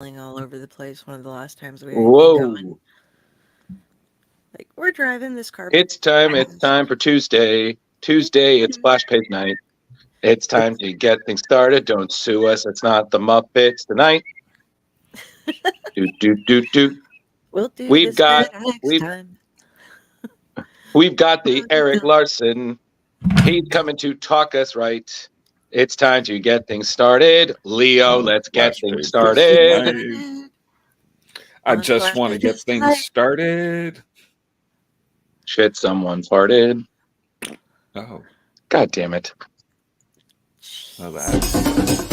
all over the place one of the last times we had anything going. Whoa. Like, we're driving this car. It's time for Tuesday. Tuesday, it's Splash Page night. It's time to get things started. Don't sue us. It's not the Muppets tonight. Do. We'll do We've this got better next we've time. we've got the Eric Larson. He's coming to talk us right. It's time to get things started. Leo, let's get things started. I just want to get things started. Shit, someone farted. Oh, God damn it. well, that.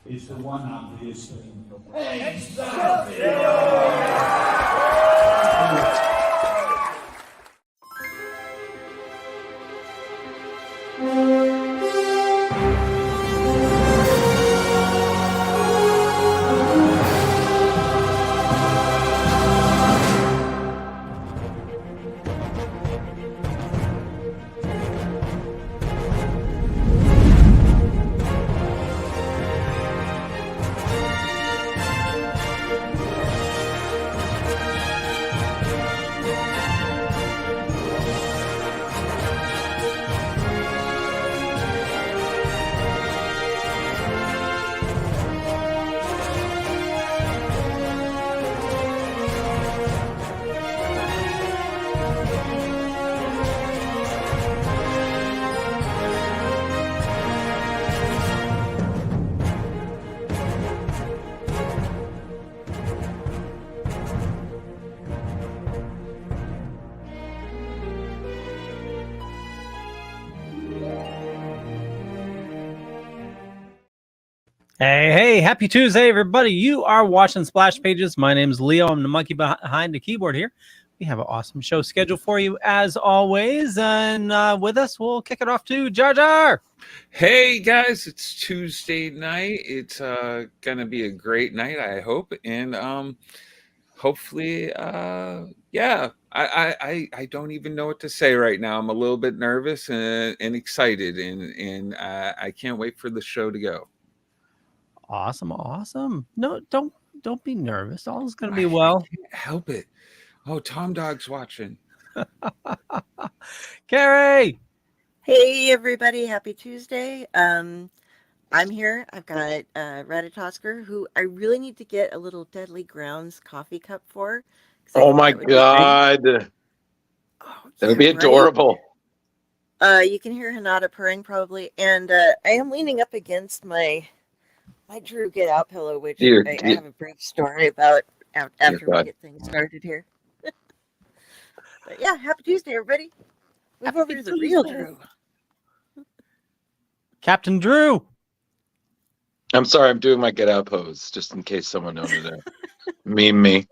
Is the one obvious thing. Hey, happy Tuesday, everybody. You are watching Splash Pages. My name is Leo. I'm the monkey behind the keyboard here. We have an awesome show scheduled for you, as always. And with us, we'll kick it off to Jar Jar. Hey, guys, it's Tuesday night. It's going to be a great night, I hope. And hopefully, yeah, I don't even know what to say right now. I'm a little bit nervous and excited, and I can't wait for the show to go. Awesome. No, don't be nervous. All is going to be well. I can't help it. Oh, Tom Dog's watching. Carrie. Hey, everybody. Happy Tuesday. I'm here. I've got Ratatosker, who I really need to get a little Deadly Grounds coffee cup for. Oh my God. That would be adorable. You can hear Hinata purring probably. And I am leaning up against my Drew Get Out pillow, which I have a brief story about after we get things started here. But yeah, happy Tuesday, everybody. Move over to the real Drew. Captain Drew. I'm sorry, I'm doing my Get Out pose, just in case someone knows that. Meme me.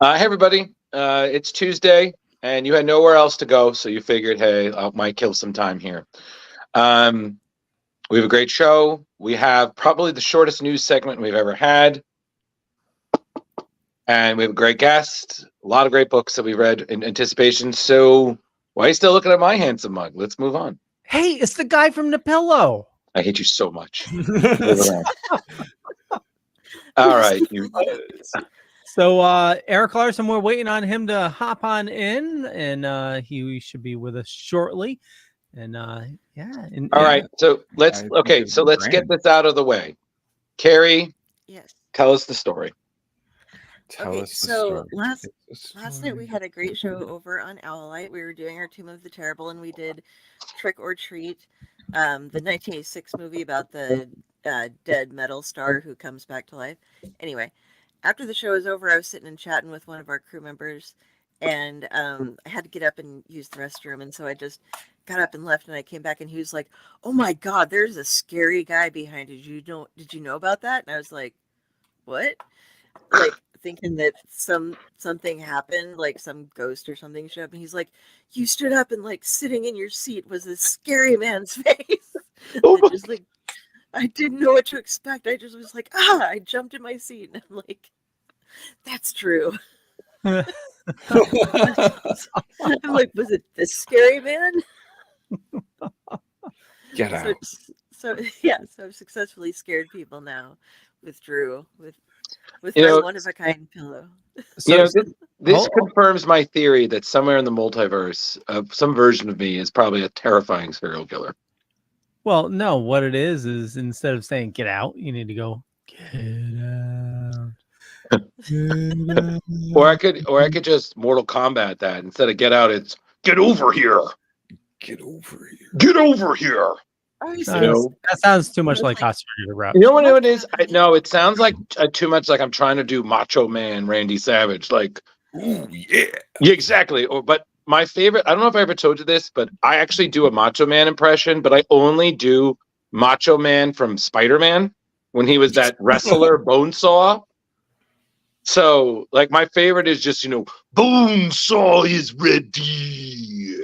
Hey, everybody. It's Tuesday, and you had nowhere else to go, so you figured, hey, I might kill some time here. We have a great show. We have probably the shortest news segment we've ever had. And we have a great guest. A lot of great books that we read in anticipation. So why are you still looking at my handsome mug? Let's move on. Hey, it's the guy from Napalm. I hate you so much. All right. So Eric Larson, we're waiting on him to hop on in, and he should be with us shortly. And yeah. All right. So let's get this out of the way. Carrie, yes. Tell us the story. Last night we had a great show over on Owlite. We were doing our Tomb of the Terrible, and we did Trick or Treat, the 1986 movie about the dead metal star who comes back to life. Anyway, after the show was over, I was sitting and chatting with one of our crew members, and I had to get up and use the restroom, and so I just got up and left, and I came back, and he was like, "Oh my God, there's a scary guy behind you. Did you know about that?" And I was like, "What?" Like thinking that something happened, like some ghost or something showed up, and he's like, "You stood up, and like sitting in your seat was this scary man's face." I just like, I didn't know what to expect. I just was like, I jumped in my seat, and I'm like, "That's true." I'm like, was it this scary man? Get out. So I've successfully scared people now with Drew, with my one-of-a-kind pillow. So, this confirms my theory that somewhere in the multiverse, some version of me is probably a terrifying serial killer. Well, no, what it is instead of saying "get out," you need to go "get out." Or I could just Mortal Kombat that. Instead of "get out," it's "get over here." Get over here. Get over here. That sounds too much like Oscar the Grouch. You know what it is? No, it sounds like too much like I'm trying to do Macho Man Randy Savage. Like, ooh, yeah, exactly. But my favorite, I don't know if I ever told you this, but I actually do a Macho Man impression, but I only do Macho Man from Spider-Man when he was that wrestler Bonesaw. So, like, my favorite is just, Bonesaw is ready.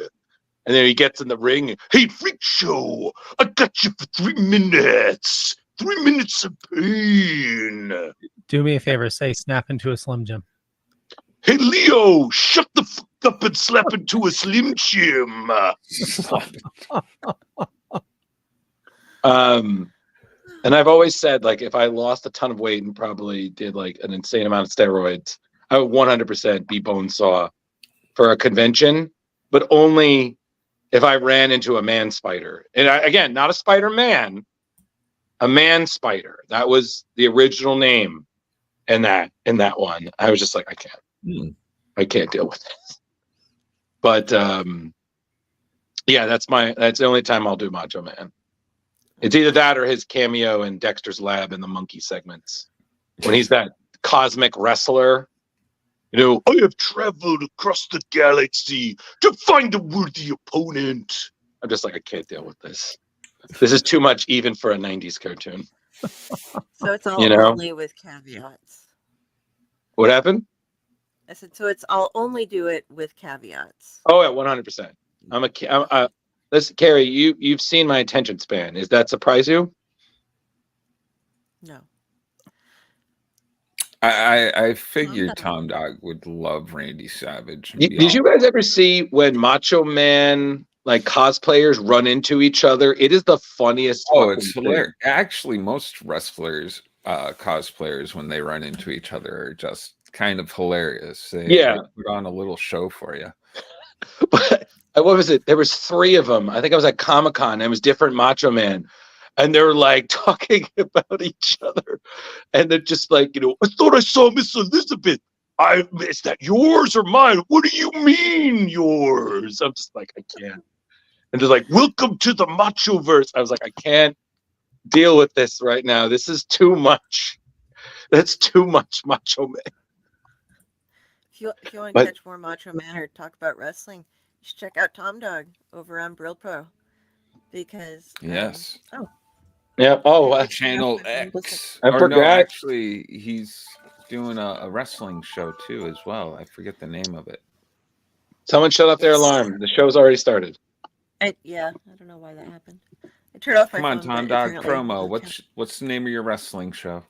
And then he gets in the ring. Hey, Freak Show, I got you for 3 minutes. 3 minutes of pain. Do me a favor, say snap into a Slim Jim. Hey, Leo, shut the fuck up and slap into a Slim Jim. And I've always said, like, if I lost a ton of weight and probably did like an insane amount of steroids, I would 100% be Bonesaw for a convention, but only if I ran into a man spider. And again, not a Spider-Man, a man spider. That was the original name in that one. I was just like, I can't deal with this. But yeah, that's the only time I'll do Macho Man. It's either that or his cameo in Dexter's Lab in the monkey segments. When he's that cosmic wrestler. I have traveled across the galaxy to find a worthy opponent. I'm just like, I can't deal with this. This is too much even for a 90s cartoon. So it's all only with caveats. What happened? I said, so I'll only do it with caveats. Oh, yeah, 100%. Listen, Carrie, you've seen my attention span. Does that surprise you? No. I figured Tom Dog would love Randy Savage. Did you guys ever see when Macho Man cosplayers run into each other? It is the funniest. Oh, it's hilarious. Actually, most wrestlers, cosplayers, when they run into each other, are just kind of hilarious. They put on a little show for you. But what was it? There was 3 of them. I think I was at Comic-Con. And it was different Macho Man. And they were like talking about each other. And they're just like, I thought I saw Miss Elizabeth. Is that yours or mine? What do you mean yours? I'm just like, I can't. And they're like, welcome to the Machoverse. I was like, I can't deal with this right now. This is too much. That's too much Macho Man. If you want to catch more Macho Man or talk about wrestling, you should check out Tom Dog over on Brill Pro. Because yes. Yeah. Oh, Channel X. I forgot. No, actually, he's doing a wrestling show too, as well. I forget the name of it. Someone shut off their alarm. The show's already started. I don't know why that happened. I turned off my phone. Come on, Tom Dog promo. What's the name of your wrestling show?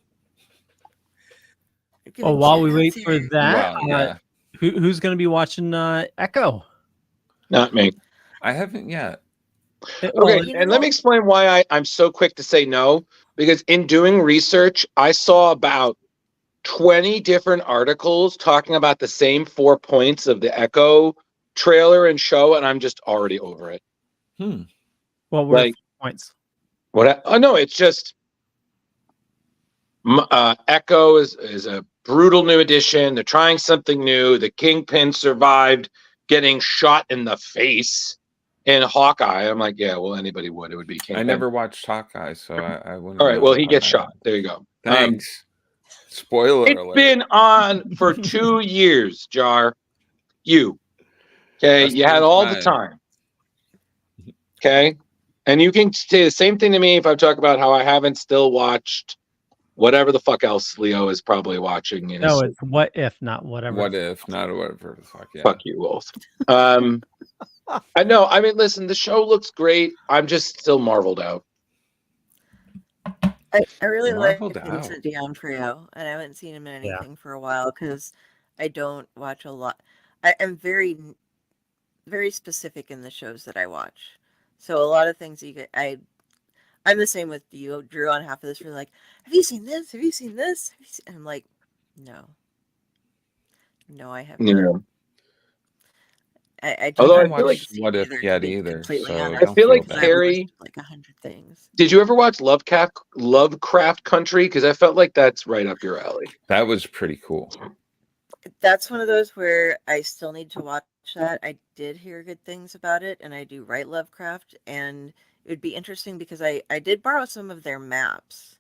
Well, while we wait for that, who's going to be watching Echo? Not me. I haven't yet. Okay, and let me explain why I'm so quick to say no. Because in doing research, I saw about 20 different articles talking about the same 4 points of the Echo trailer and show, and I'm just already over it. Well, what points? What? Oh no, it's just Echo is a brutal new addition. They're trying something new. The Kingpin survived getting shot in the face in Hawkeye. I'm like, yeah, well, anybody would. It would be Kingpin. I never watched Hawkeye, so I wouldn't. All right, well, he gets shot. There you go. Thanks. Spoiler alert. It's been on for 2 years, Jar. You. Okay, That's you had the all the time. time. Okay, and you can say the same thing to me if I talk about how I haven't still watched whatever the fuck else Leo is probably watching. In No, his it's what if, not whatever. What if, not whatever the fuck, yeah. Fuck you both. I know. I mean, listen, the show looks great. I'm just still marveled out. I really like Marveled out. Vincent D'Onofrio, and I haven't seen him in anything for a while because I don't watch a lot. I'm very, very specific in the shows that I watch. So a lot of things you get, I'm the same with you, Drew, on half of this. You're like, have you seen this? Have you seen this? And I'm like, no, I have You not. know. I Although I don't feel like see What if either, yet to be either? completely So honest. I feel like bad. Carrie. Like 100 things. Did you ever watch Lovecraft Country? Because I felt like that's right up your alley. That was pretty cool. That's one of those where I still need to watch that. I did hear good things about it, and I do write Lovecraft, and it would be interesting because I did borrow some of their maps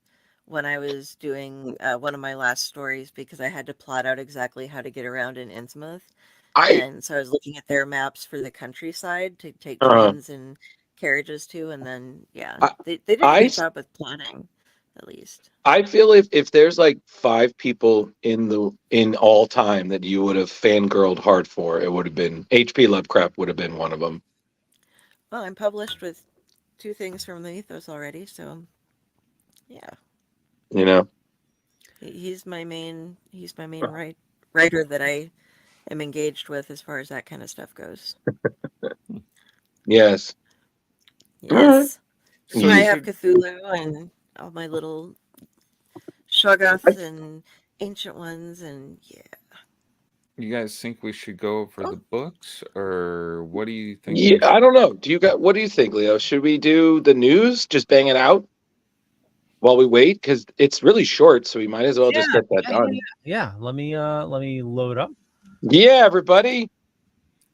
when I was doing one of my last stories because I had to plot out exactly how to get around in Innsmouth. And so I was looking at their maps for the countryside to take trains and carriages to, and then they did a good job with plotting, at least. I feel if there's like 5 people in all time that you would have fangirled hard for, it would have been H.P. Lovecraft would have been one of them. Well, I'm published with 2 things from the Mythos already, so yeah. You know, he's my main writer that I am engaged with as far as that kind of stuff goes. Yes. Yes. So I have Cthulhu and all my little Shoggoths and ancient ones, and yeah. You guys think we should go over the books, or what do you think? Yeah, I don't know. What do you think, Leo? Should we do the news? Just bang it out while we wait, because it's really short, so we might as well just get that done. Yeah. Let me load up. Yeah, everybody.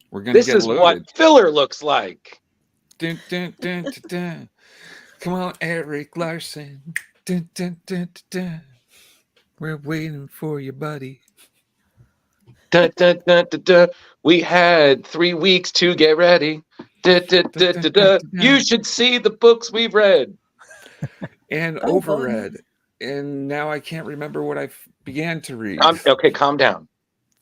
We're gonna. This is loaded. What filler looks like. Dun, dun, dun, dun, dun. Come on, Eric Larson. Dun, dun, dun, dun, dun. We're waiting for you, buddy. Dun, dun, dun, dun, dun. We had 3 weeks to get ready. Dun, dun, dun, dun, dun. You should see the books we've read. And overread. And now I can't remember what I began to read. Okay, calm down.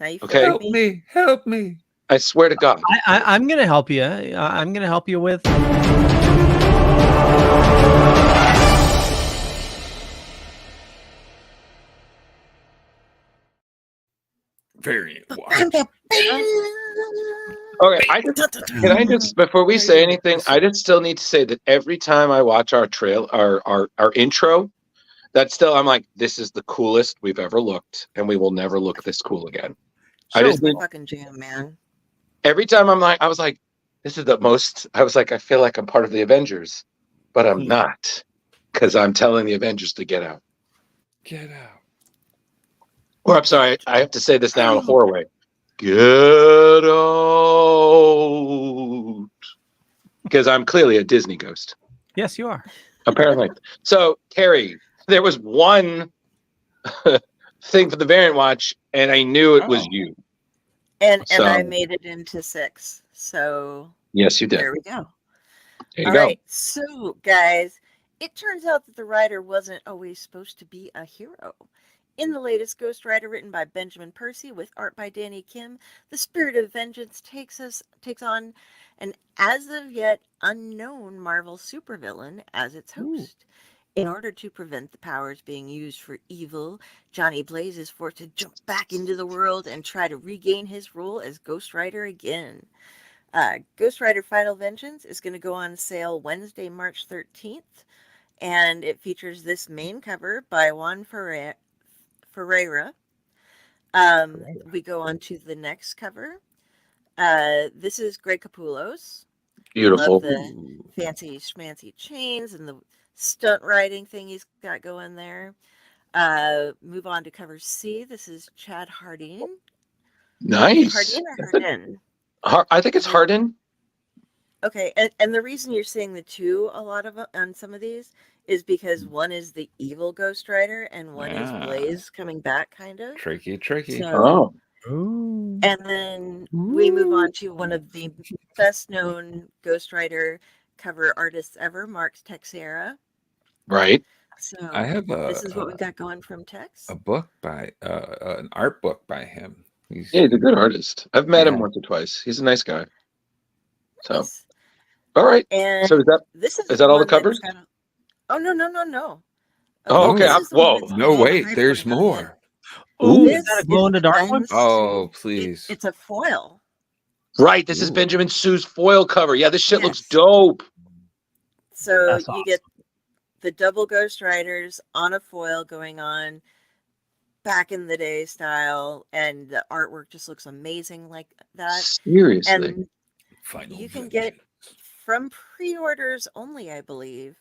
Okay. Help me. I swear to God. I'm going to help you. I'm going to help you with... Variant watch. Okay, can I just before we say anything, I just still need to say that every time I watch our intro, that's still I'm like, this is the coolest we've ever looked, and we will never look this cool again. I just fucking jam, man. Every time I was like, this is the most. I was like, I feel like I'm part of the Avengers, but I'm not, because I'm telling the Avengers to get out. Get out. Or I'm sorry, I have to say this now in a horror way. Get out. Because I'm clearly a Disney ghost. Yes, you are. Apparently. So, Carrie, there was one thing for the variant watch, and I knew it was you. And I made it into 6. So yes, you did. There we go. There you go. Right. So, guys, it turns out that the writer wasn't always supposed to be a hero. In the latest Ghost Rider, written by Benjamin Percy with art by Danny Kim, the spirit of vengeance takes on an as of yet unknown Marvel supervillain as its host. In order to prevent the powers being used for evil, Johnny Blaze is forced to jump back into the world and try to regain his role as Ghost Rider again. Ghost Rider Final Vengeance is going to go on sale Wednesday, March 13th, and it features this main cover by Juan Ferreira. We go on to the next cover. This is Greg Capullo's. Beautiful. Love the fancy schmancy chains and the stunt riding thing he's got going there. Move on to cover C. This is Chad Hardin. Nice. Hardin or Hardin? I think it's Hardin. Okay, and the reason you're seeing the two a lot of on some of these is because one is the evil Ghost Rider and one is Blaze coming back, kind of. Tricky. So, And then we move on to one of the best known Ghost Rider cover artists ever, Mark Texeira. Right. So I have this is what we've got going from Tex. a book by an art book by him. He's Yeah, he's a good artist. I've met him once or twice. He's a nice guy. So, Nice. all right. And So this is that all the one that's covers? got oh no. Oh, okay. This is the one Whoa. that's no, all the wait, hype there's about it. more. Ooh, This is that a glow in the dark one? Oh, please. It's a foil. Right. This is Ooh. Benjamin Sue's foil cover. Yeah, this shit looks Yes. dope. So That's you awesome. get the double Ghost Riders on a foil going on back in the day style, and the artwork just looks amazing like that. Seriously. And Final you can vengeance. get from pre-orders only, I believe.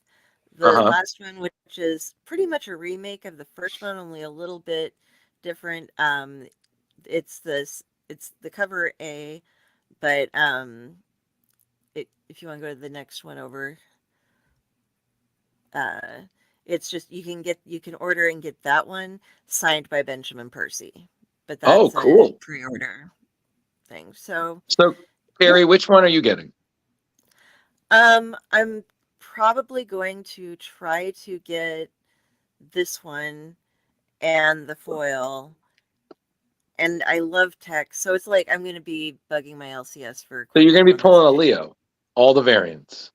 The last one, which is pretty much a remake of the first one, only a little bit different. It's the cover A, but if you want to go to the next one over, it's just you can order and get that one signed by Benjamin Percy, but that's cool. a pre-order thing. So Carrie, which one are you getting? I'm probably going to try to get this one and the foil. And I love text, so it's like I'm going to be bugging my LCS for. So you're going to be pulling a Leo, all the variants.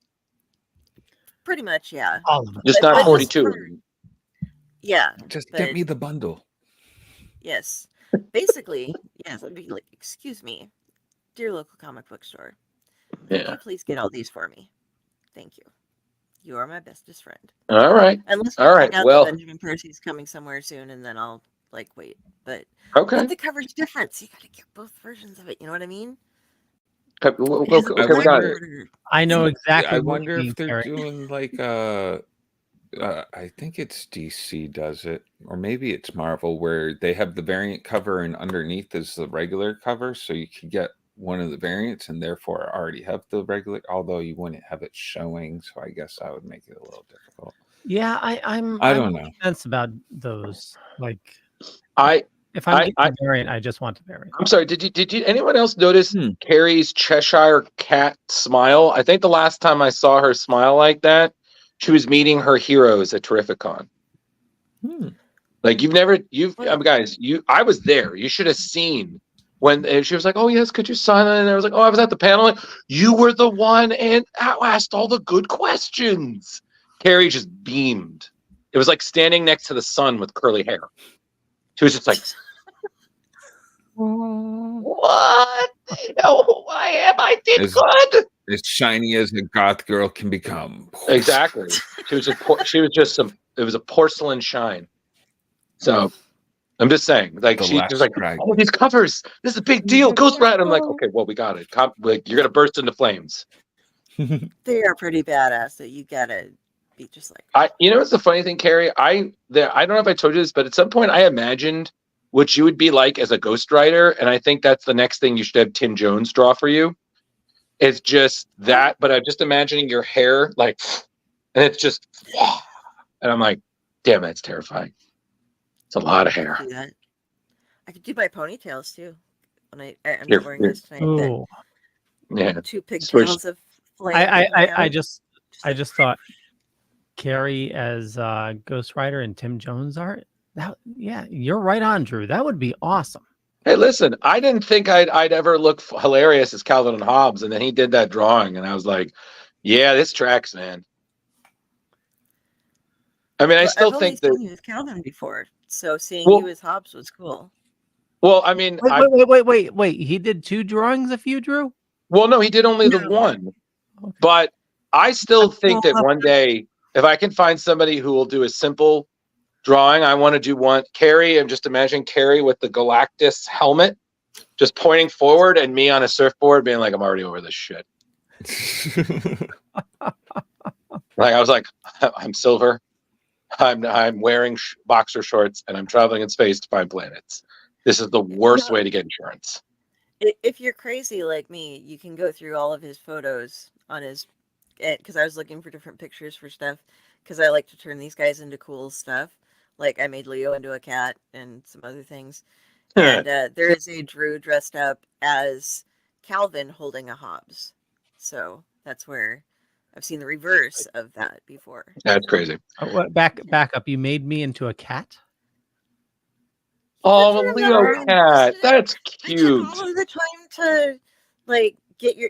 Pretty much, yeah. All of them. Just not 42. Yeah. Just get me the bundle. Yes. Basically, yes. I'd be like, excuse me, dear local comic book store. Could you please get all these for me? Thank you. You are my bestest friend. All right. Unless all right. Well, Benjamin Percy's coming somewhere soon, and then I'll wait. But okay. the cover's different, so you got to get both versions of it. You know what I mean? Okay, we got it. I know exactly. I wonder if they're doing like I think it's DC does it, or maybe it's Marvel, where they have the variant cover and underneath is the regular cover, so you could get one of the variants and therefore already have the regular, although you wouldn't have it showing, so I guess that would make it a little difficult. Yeah, I don't know. Sense about those. Like, if I'm getting a variant, I just want the variant. I'm sorry. Did you anyone else notice Carrie's Cheshire cat smile? I think the last time I saw her smile like that, she was meeting her heroes at Terrificon. Like guys, I was there. You should have seen when she was like, "Oh yes, could you sign it?" And I was like, "Oh, I was at the panel." Like, you were the one and asked all the good questions. Carrie just beamed. It was like standing next to the sun with curly hair. She was just like, "What? They know who I am. I did good." As shiny as a goth girl can become. Exactly. She was just it was a porcelain shine. So I'm just saying, like, she's just like, "Oh, these covers. This is a big deal. Ghost Rider." I'm like, "Okay, well, we got it. You're gonna burst into flames." They are pretty badass. That you gotta be just like. What's the funny thing, Carrie? I don't know if I told you this, but at some point I imagined what you would be like as a Ghost Rider, and I think that's the next thing you should have Tim Jones draw for you. It's just that, but I'm just imagining your hair, like, and it's just, and I'm like, damn, that's terrifying. It's a lot of hair. I could do my ponytails too. When I'm not wearing this tonight. Yeah, 2 pigtails of flame. I just thought Carrie as Ghost Rider and Tim Jones art. Yeah, you're right on, Drew. That would be awesome. Hey, listen, I didn't think I'd ever look hilarious as Calvin and Hobbes, and then he did that drawing, and I was like, yeah, this tracks, man. I mean, I still think that I've only seen you as Calvin before, so seeing you as Hobbes was cool. Well, I mean, wait. He did 2 drawings of you, Drew? Well, no, he did only the one. Okay. But I still think that one day, if I can find somebody who will do a simple drawing, I want to do one. Carrie, I'm just imagining Carrie with the Galactus helmet, just pointing forward, and me on a surfboard being like, I'm already over this shit. Like, I was like, I'm Silver. I'm wearing boxer shorts, and I'm traveling in space to find planets. This is the worst way to get insurance. If you're crazy like me, you can go through all of his photos on his, because I was looking for different pictures for stuff, because I like to turn these guys into cool stuff. Like I made Leo into a cat and some other things. And there is a Drew dressed up as Calvin holding a Hobbes. So that's where I've seen the reverse of that before. That's crazy. Back up. You made me into a cat? Oh, Leo cat. That's cute. I took all of the time to like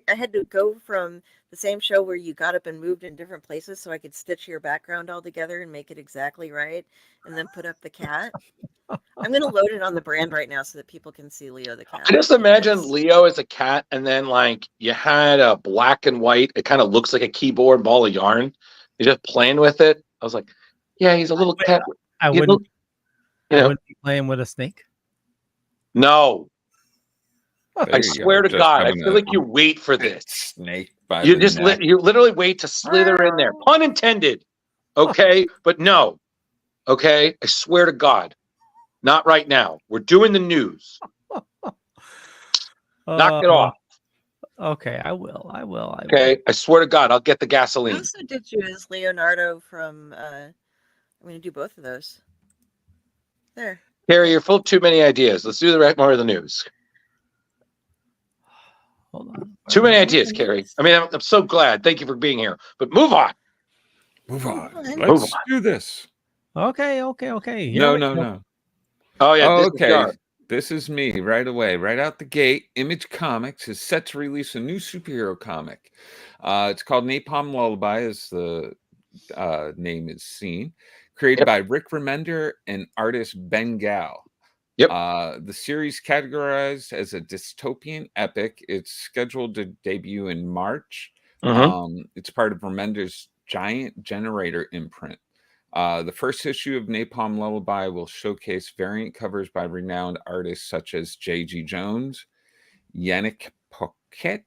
I had to go from the same show where you got up and moved in different places so I could stitch your background all together and make it exactly right and then put up the cat. I'm going to load it on the brand right now so that people can see Leo the cat. I just imagine Leo as a cat, and then like you had a black and white. It kind of looks like a keyboard ball of yarn. You're just playing with it. I was like, yeah, he's a little cat. I wouldn't be playing with a snake. No. I swear to God, I feel like you wait for this. Snake by you the neck. You literally wait to slither in there. Pun intended. Okay, but no. Okay, I swear to God, not right now. We're doing the news. Knock it off. Okay, I will. Okay, I swear to God, I'll get the gasoline. I also did you as Leonardo from. I'm going to do both of those. There. Carrie, you're full of too many ideas. Let's do the right more of the news. Hold on. Too many ideas, Carrie. I mean, I'm so glad. Thank you for being here. But move on. Let's do this. Okay. No. Oh, yeah. Okay. This is me right away. Right out the gate. Image Comics is set to release a new superhero comic. It's called Napalm Lullaby, as the name is seen. Created by Rick Remender and artist Ben Gal. Yep. The series categorized as a dystopian epic. It's scheduled to debut in March. It's part of Remender's Giant Generator imprint. The first issue of Napalm Lullaby will showcase variant covers by renowned artists such as J.G. Jones, Yannick Poquet,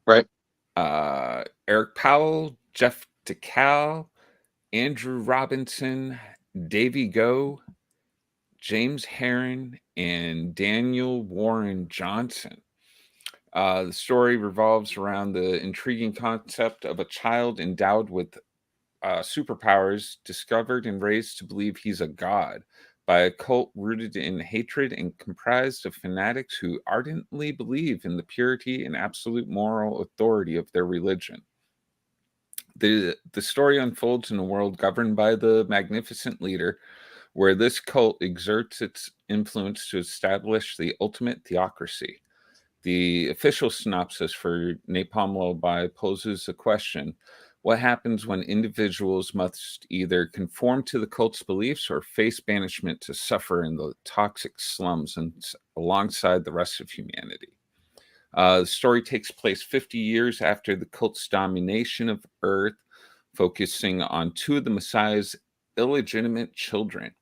right? Eric Powell, Jeff DeCal, Andrew Robinson, Davey Go, James Heron, and Daniel Warren Johnson. The story revolves around the intriguing concept of a child endowed with superpowers, discovered and raised to believe he's a god by a cult rooted in hatred and comprised of fanatics who ardently believe in the purity and absolute moral authority of their religion. The story unfolds in a world governed by the magnificent leader, where this cult exerts its influence to establish the ultimate theocracy. The official synopsis for Napalm Lullaby poses a question: what happens when individuals must either conform to the cult's beliefs or face banishment to suffer in the toxic slums and alongside the rest of humanity? The story takes place 50 years after the cult's domination of Earth, focusing on two of the Messiah's illegitimate children.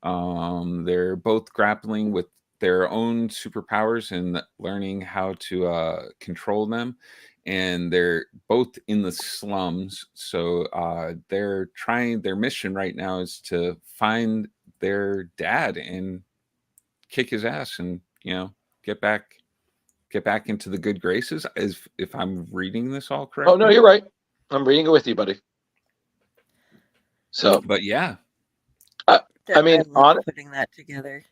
They're both grappling with their own superpowers and learning how to control them. And they're both in the slums. So they're trying, their mission right now is to find their dad and kick his ass and, get back into the good graces, as if I'm reading this all correctly. Oh, no, you're right. I'm reading it with you, buddy. So, but yeah. I mean, putting that together.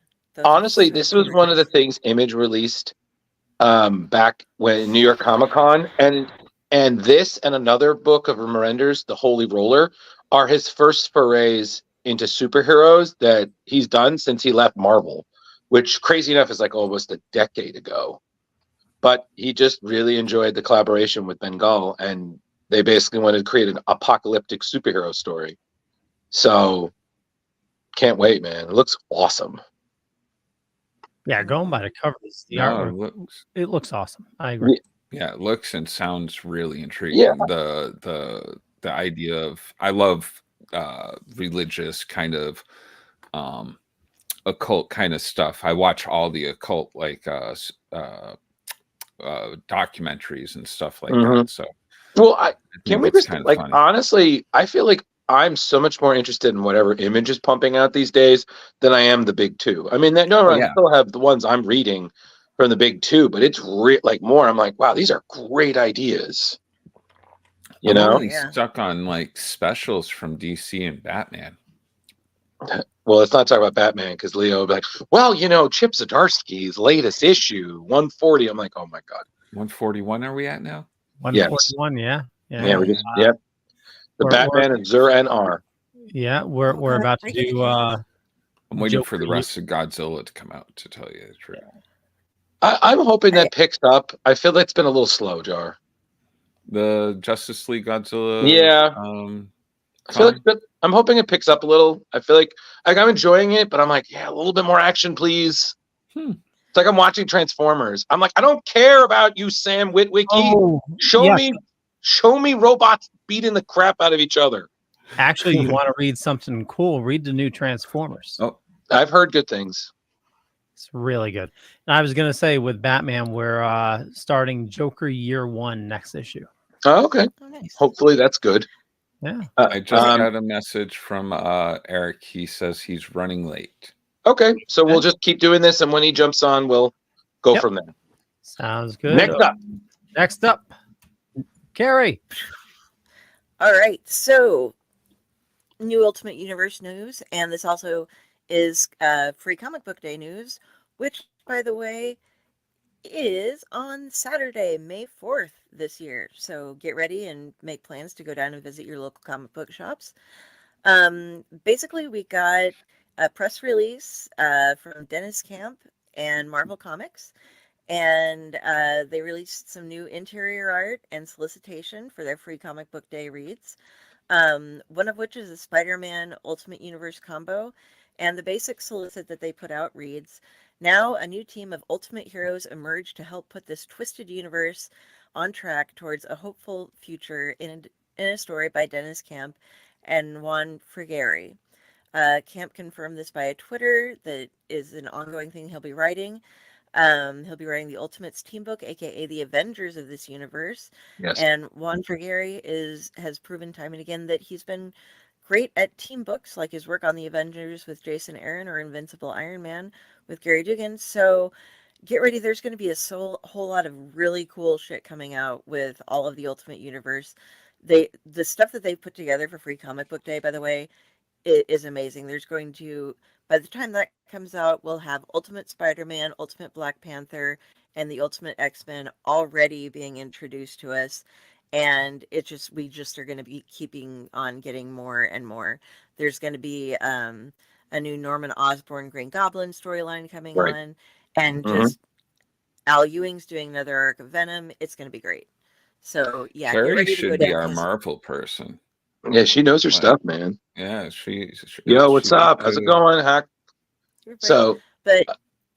Honestly, this was one of the things Image released back when New York Comic Con, and this and another book of Remender's, The Holy Roller, are his first forays into superheroes that he's done since he left Marvel, which, crazy enough, is like almost a decade ago. But he just really enjoyed the collaboration with Bengal, and they basically wanted to create an apocalyptic superhero story. So, can't wait, man. It looks awesome. Yeah, going by the covers, the artwork, it looks awesome. I agree. Yeah, it looks and sounds really intriguing. Yeah. The idea of, I love religious kind of occult kind of stuff. I watch all the occult documentaries and stuff like that. So, well, can we just like funny. Honestly, I feel like I'm so much more interested in whatever Image is pumping out these days than I am the big two. I mean, I still have the ones I'm reading from the big two, but it's more. I'm like, wow, these are great ideas. I'm only stuck on like specials from DC and Batman. Well, let's not talk about Batman because Leo will be like, well, Chip Zdarsky's latest issue, 140. I'm like, oh my God. 141 are we at now? 141, Yes. yeah. Yeah, we're just, yep. The Batman of Zur and R. Yeah, we're about to do. I'm waiting Joker for the rest of Godzilla to come out, to tell you the truth. I'm hoping that picks up. I feel like it's been a little slow, Jar. The Justice League Godzilla. Yeah. I feel like I'm hoping it picks up a little. I feel like I'm enjoying it, but I'm like, yeah, a little bit more action, please. It's like I'm watching Transformers. I'm like, I don't care about you, Sam Witwicky. Oh, show me robots beating the crap out of each other. Actually, you want to read something cool? Read the new Transformers. Oh, I've heard good things. It's really good. And I was gonna say with Batman, we're starting Joker Year 1 next issue. Oh, okay. Oh, nice. Hopefully that's good. Yeah. I just got a message from Eric. He says he's running late. Okay, so we'll just keep doing this, and when he jumps on, we'll go from there. Sounds good. Next up, Carrie. All right, so new Ultimate Universe news, and this also is Free Comic Book Day news, which, by the way, is on Saturday, May 4th this year. So get ready and make plans to go down and visit your local comic book shops. Basically, we got a press release from Dennis Camp and Marvel Comics, and they released some new interior art and solicitation for their Free Comic Book Day reads. One of which is a Spider-Man Ultimate Universe combo, and the basic solicit that they put out reads, now a new team of ultimate heroes emerge to help put this twisted universe on track towards a hopeful future in a story by Dennis Camp and Juan Frigeri. Camp confirmed this by a Twitter that is an ongoing thing he'll be writing. He'll be writing the Ultimates team book, aka the Avengers of this universe. Yes. And Juan Frigeri has proven time and again that he's been great at team books, like his work on the Avengers with Jason Aaron or Invincible Iron Man with Gary Dugan. So get ready. There's going to be a whole lot of really cool shit coming out with all of the Ultimate Universe. The stuff that they put together for Free Comic Book Day, by the way, it is amazing. There's going to, by the time that comes out, we'll have Ultimate Spider-Man, Ultimate Black Panther, and the Ultimate X-Men already being introduced to us. And we just are going to be keeping on getting more and more. There's going to be a new Norman Osborn Green Goblin storyline coming on, and just Al Ewing's doing another arc of Venom. It's going to be great. So yeah, Carrie should be our Marvel person. Yeah, she knows her stuff, man. Yeah, Yo, what's up? How's it going, Hack? So, but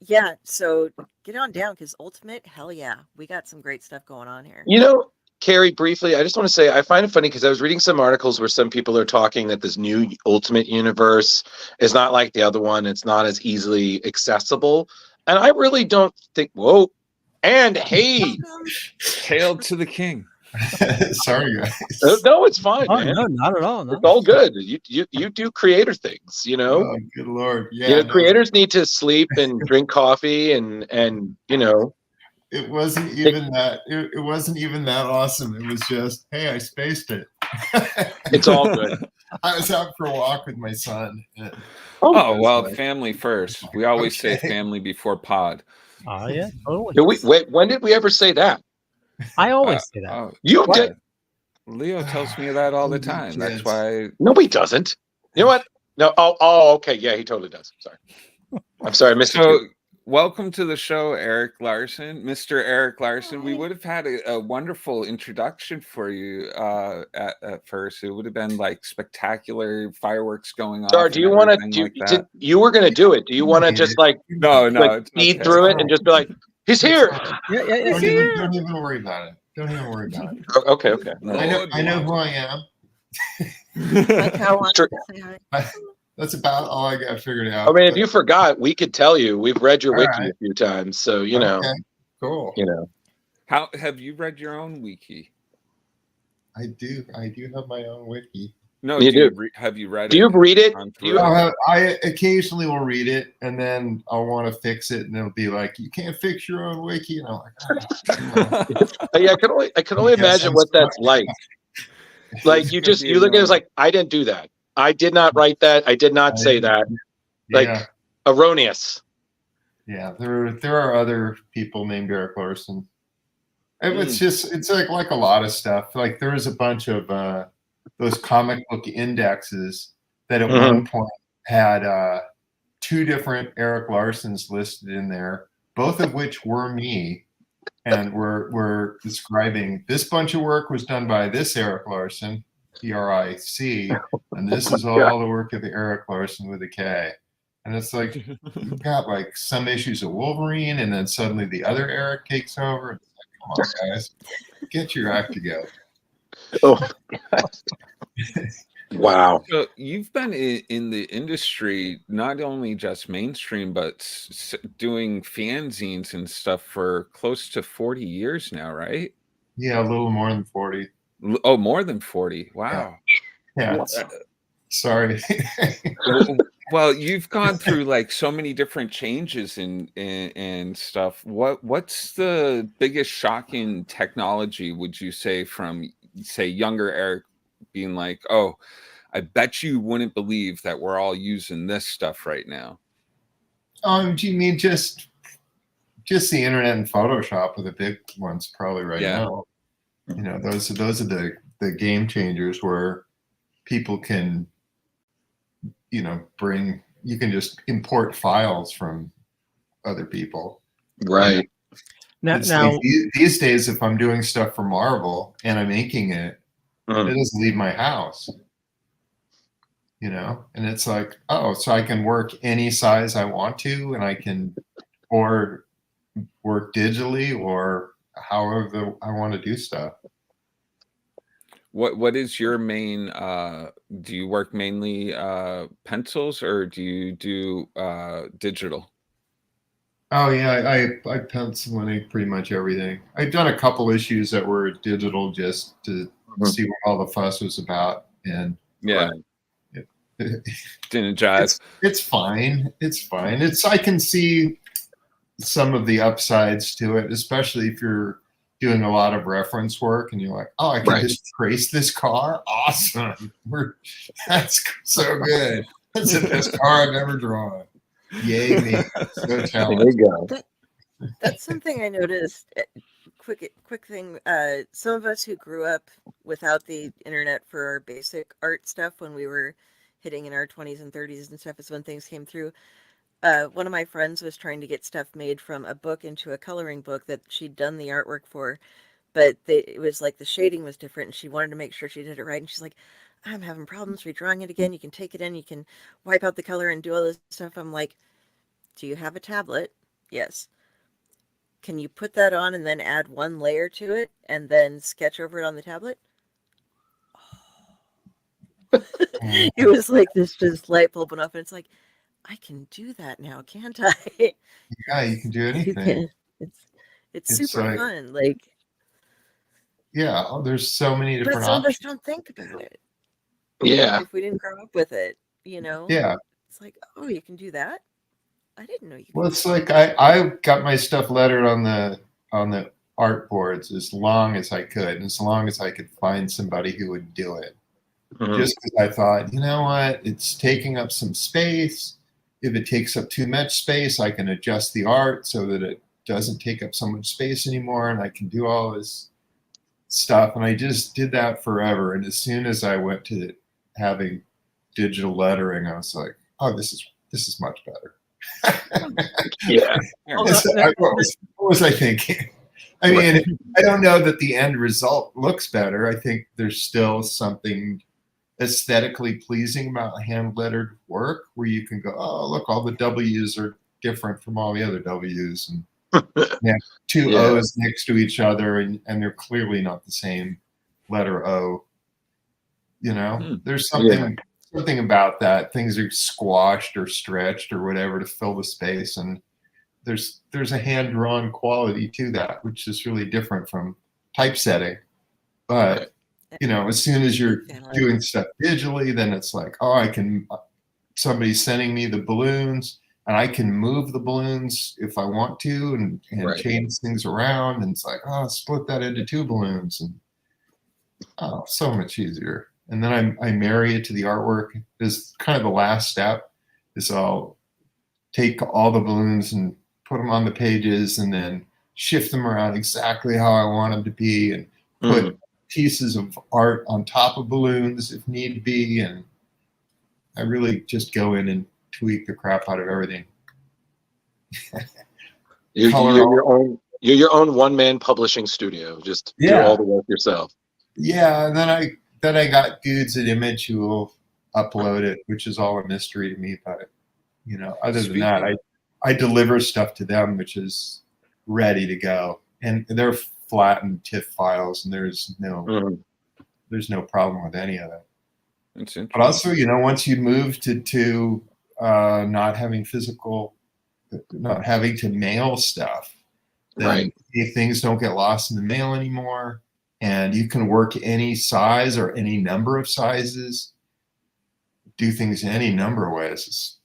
yeah, so get on down because Ultimate, hell yeah, we got some great stuff going on here. Carrie, briefly, I just want to say I find it funny because I was reading some articles where some people are talking that this new Ultimate Universe is not like the other one. It's not as easily accessible. And I really don't think, whoa, and hey. Hail to the king. Sorry, guys. No, it's fine, man. No, not at all. No. It's all good. You do creator things, Oh, good Lord. Yeah. Creators need to sleep and drink coffee and It wasn't even that. It wasn't even that awesome. It was just, hey, I spaced it. It's all good. I was out for a walk with my son. Oh well, family first. We always say family before pod. Oh yeah, totally. When did we ever say that? I always say that. You did. Leo tells me that all the time. That's why. No, he doesn't. You know what? No. Oh, okay. Yeah, he totally does. Sorry. I'm sorry, I missed it. Welcome to the show, Eric Larson, Mr. Eric Larson. We would have had a wonderful introduction for you at first. It would have been like spectacular fireworks going on. Sorry, do you want to? You were going to do it. Do you want to just no, speed through it and just be like, he's here? Yeah, don't even worry about it. Don't even worry about it. Okay. I know who I am. Like how I want to say hi. That's about all I got figured out. I mean, if you forgot, we could tell you. We've read your wiki a few times, so Okay, cool. How have you read your own wiki? I do have my own wiki. No, you do. Have you read it? Do you read it? I occasionally will read it, and then I'll want to fix it, and it'll be like, "You can't fix your own wiki," and I'm like, "Oh." Yeah, I can only imagine what that's like. Like you look at it as like, I didn't do that. I did not write that. I did not say that. Yeah. Erroneous. Yeah, there are other people named Eric Larson. And it's like a lot of stuff. Like there was a bunch of those comic book indexes that at one point had 2 different Eric Larsons listed in there, both of which were me, and were describing this bunch of work was done by this Eric Larson, ERIC, and this is all the work of the Eric Larson with a K. And it's like you've got like some issues of Wolverine, and then suddenly the other Eric takes over. It's like, come on, guys, get your act together. Oh, wow. So you've been in the industry, not only just mainstream, but doing fanzines and stuff for close to 40 years now, right? Yeah, a little more than 40. Oh, more than 40. Wow. Yeah. Sorry. Well, you've gone through like so many different changes and stuff. What's the biggest shocking technology, would you say, from say younger Eric being like, oh, I bet you wouldn't believe that we're all using this stuff right now? Do you mean just the internet and Photoshop are the big ones probably right now? You know, those are the game changers where people can, you know, you can just import files from other people. Right. Now like these days, if I'm doing stuff for Marvel and I'm inking it, it doesn't leave my house. You know, and it's like, oh, so I can work any size I want to, and I can or work digitally or however I want to do stuff. What is your main do you work mainly pencils, or do you do digital? Oh yeah, I pencil in pretty much everything. I've done a couple issues that were digital just to see what all the fuss was about, and didn't jive. It's fine. It's fine. I can see some of the upsides to it, especially if you're doing a lot of reference work and you're like, oh, I can just trace this car. Awesome. That's so good. That's the best car I've ever drawn. Yay me. So talented. There you go. That's something I noticed. Quick thing. Some of us who grew up without the internet for our basic art stuff when we were hitting in our 20s and 30s and stuff is when things came through. One of my friends was trying to get stuff made from a book into a coloring book that she'd done the artwork for, but it was like the shading was different, and she wanted to make sure she did it right. And she's like, I'm having problems redrawing it again. You can take it in, you can wipe out the color and do all this stuff. I'm like, do you have a tablet? Yes. Can you put that on and then add one layer to it and then sketch over it on the tablet? Oh. It was like this just light bulb went off, and it's like, I can do that now, can't I? Yeah, you can do anything. You can. It's super like, fun. Like, yeah, there's so many different but some of us options. don't think about it. Yeah. If we didn't grow up with it, you know? Yeah. It's like, oh, you can do that? I didn't know you could. Well, it's like I got my stuff lettered on the art boards as long as I could, and as long as I could find somebody who would do it. Just because I thought, you know what, it's taking up some space. If it takes up too much space, I can adjust the art so that it doesn't take up so much space anymore, and I can do all this stuff. And I just did that forever. And as soon as I went to having digital lettering, I was like, oh, this is much better. Yeah. What was I thinking? I mean, I don't know that the end result looks better. I think there's still something aesthetically pleasing about hand lettered work where you can go, oh, look, all the W's are different from all the other W's, and two O's next to each other, and they're clearly not the same letter O. You know, there's something about that. Things are squashed or stretched or whatever to fill the space, and there's a hand drawn quality to that, which is really different from typesetting. But you know, as soon as you're doing stuff digitally, then it's like, oh, somebody's sending me the balloons, and I can move the balloons if I want to, and change things around. And it's like, oh, split that into 2 balloons, and oh, so much easier. And then I marry it to the artwork. Is kind of the last step. Is I'll take all the balloons and put them on the pages and then shift them around exactly how I want them to be and put pieces of art on top of balloons if need be. And I really just go in and tweak the crap out of everything. You're your own one-man publishing studio. Just do all the work yourself. Yeah, and then I got dudes at Image who will upload it, which is all a mystery to me. But other than that, I deliver stuff to them, which is ready to go, and they're flattened TIFF files, and there's no problem with any of it. That's interesting. But also, once you move to not having to mail stuff, then things don't get lost in the mail anymore, and you can work any size or any number of sizes, do things in any number of ways.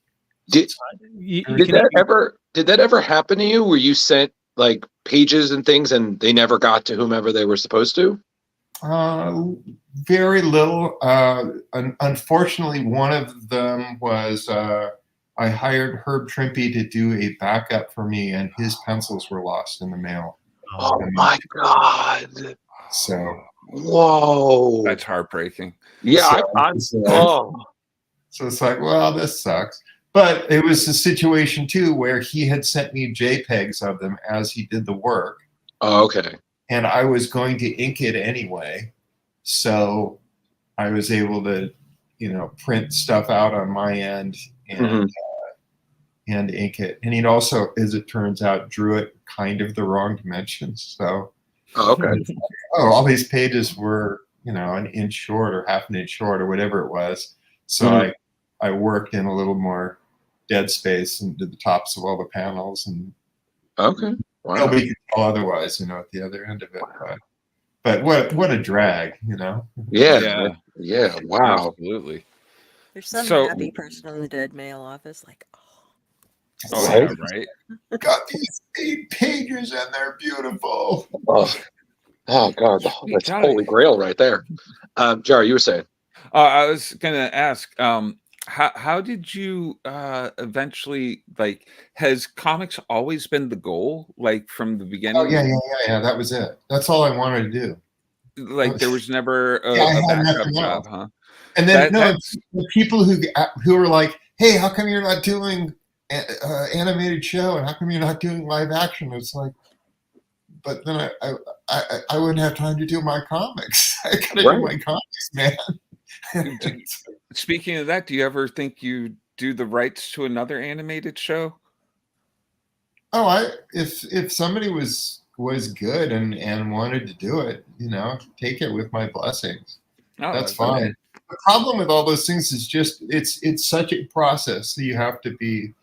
Did that ever happen to you where you sent like pages and things and they never got to whomever they were supposed to? Very little. Unfortunately, one of them was I hired Herb Trimpe to do a backup for me, and his pencils were lost in the mail. Oh my God. So. Whoa. That's heartbreaking. Yeah. So it's like, well, this sucks. But it was a situation too where he had sent me JPEGs of them as he did the work. Oh, okay. And I was going to ink it anyway. So I was able to, print stuff out on my end and ink it. And he'd also, as it turns out, drew it kind of the wrong dimensions. So all these pages were, an inch short or half an inch short or whatever it was. So I worked in a little more dead space and did the tops of all the panels, and nobody could tell otherwise, at the other end of it. But what a drag, Yeah. Wow. Absolutely. There's some happy person in the dead mail office, like, right. Got these 8 pages and they're beautiful. Oh God, that's holy grail right there. Jar, you were saying? I was gonna ask, how did you eventually, like, has comics always been the goal, like from the beginning? Oh yeah. That was it. That's all I wanted to do. Like there was never a backup job, huh? And then the people who were like, "Hey, how come you're not doing animated show, and how come you're not doing live action?" It's like, but then I wouldn't have time to do my comics. I gotta do my comics, man. Speaking of that, do you ever think you do the rights to another animated show? Oh, if somebody was good and wanted to do it, take it with my blessings. Oh, that's fine. Okay. The problem with all those things is just it's such a process. So you have to be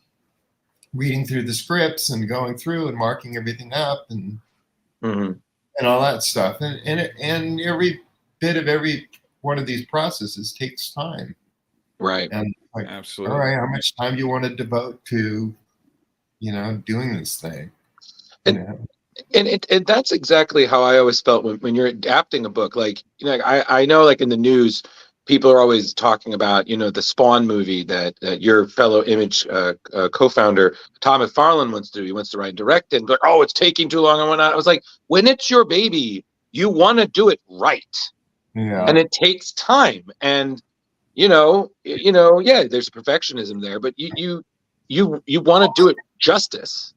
reading through the scripts and going through and marking everything up and all that stuff, and every bit of every one of these processes takes time. Right. And absolutely. All right, how much time do you want to devote to, doing this thing? And that's exactly how I always felt when you're adapting a book. Like, I know, like in the news, people are always talking about, the Spawn movie that your fellow Image co-founder Todd McFarlane wants to do. He wants to write and direct it. And like, oh, it's taking too long and whatnot. I was like, when it's your baby, you want to do it right. Yeah. And it takes time. And there's a perfectionism there, but you want to do it justice.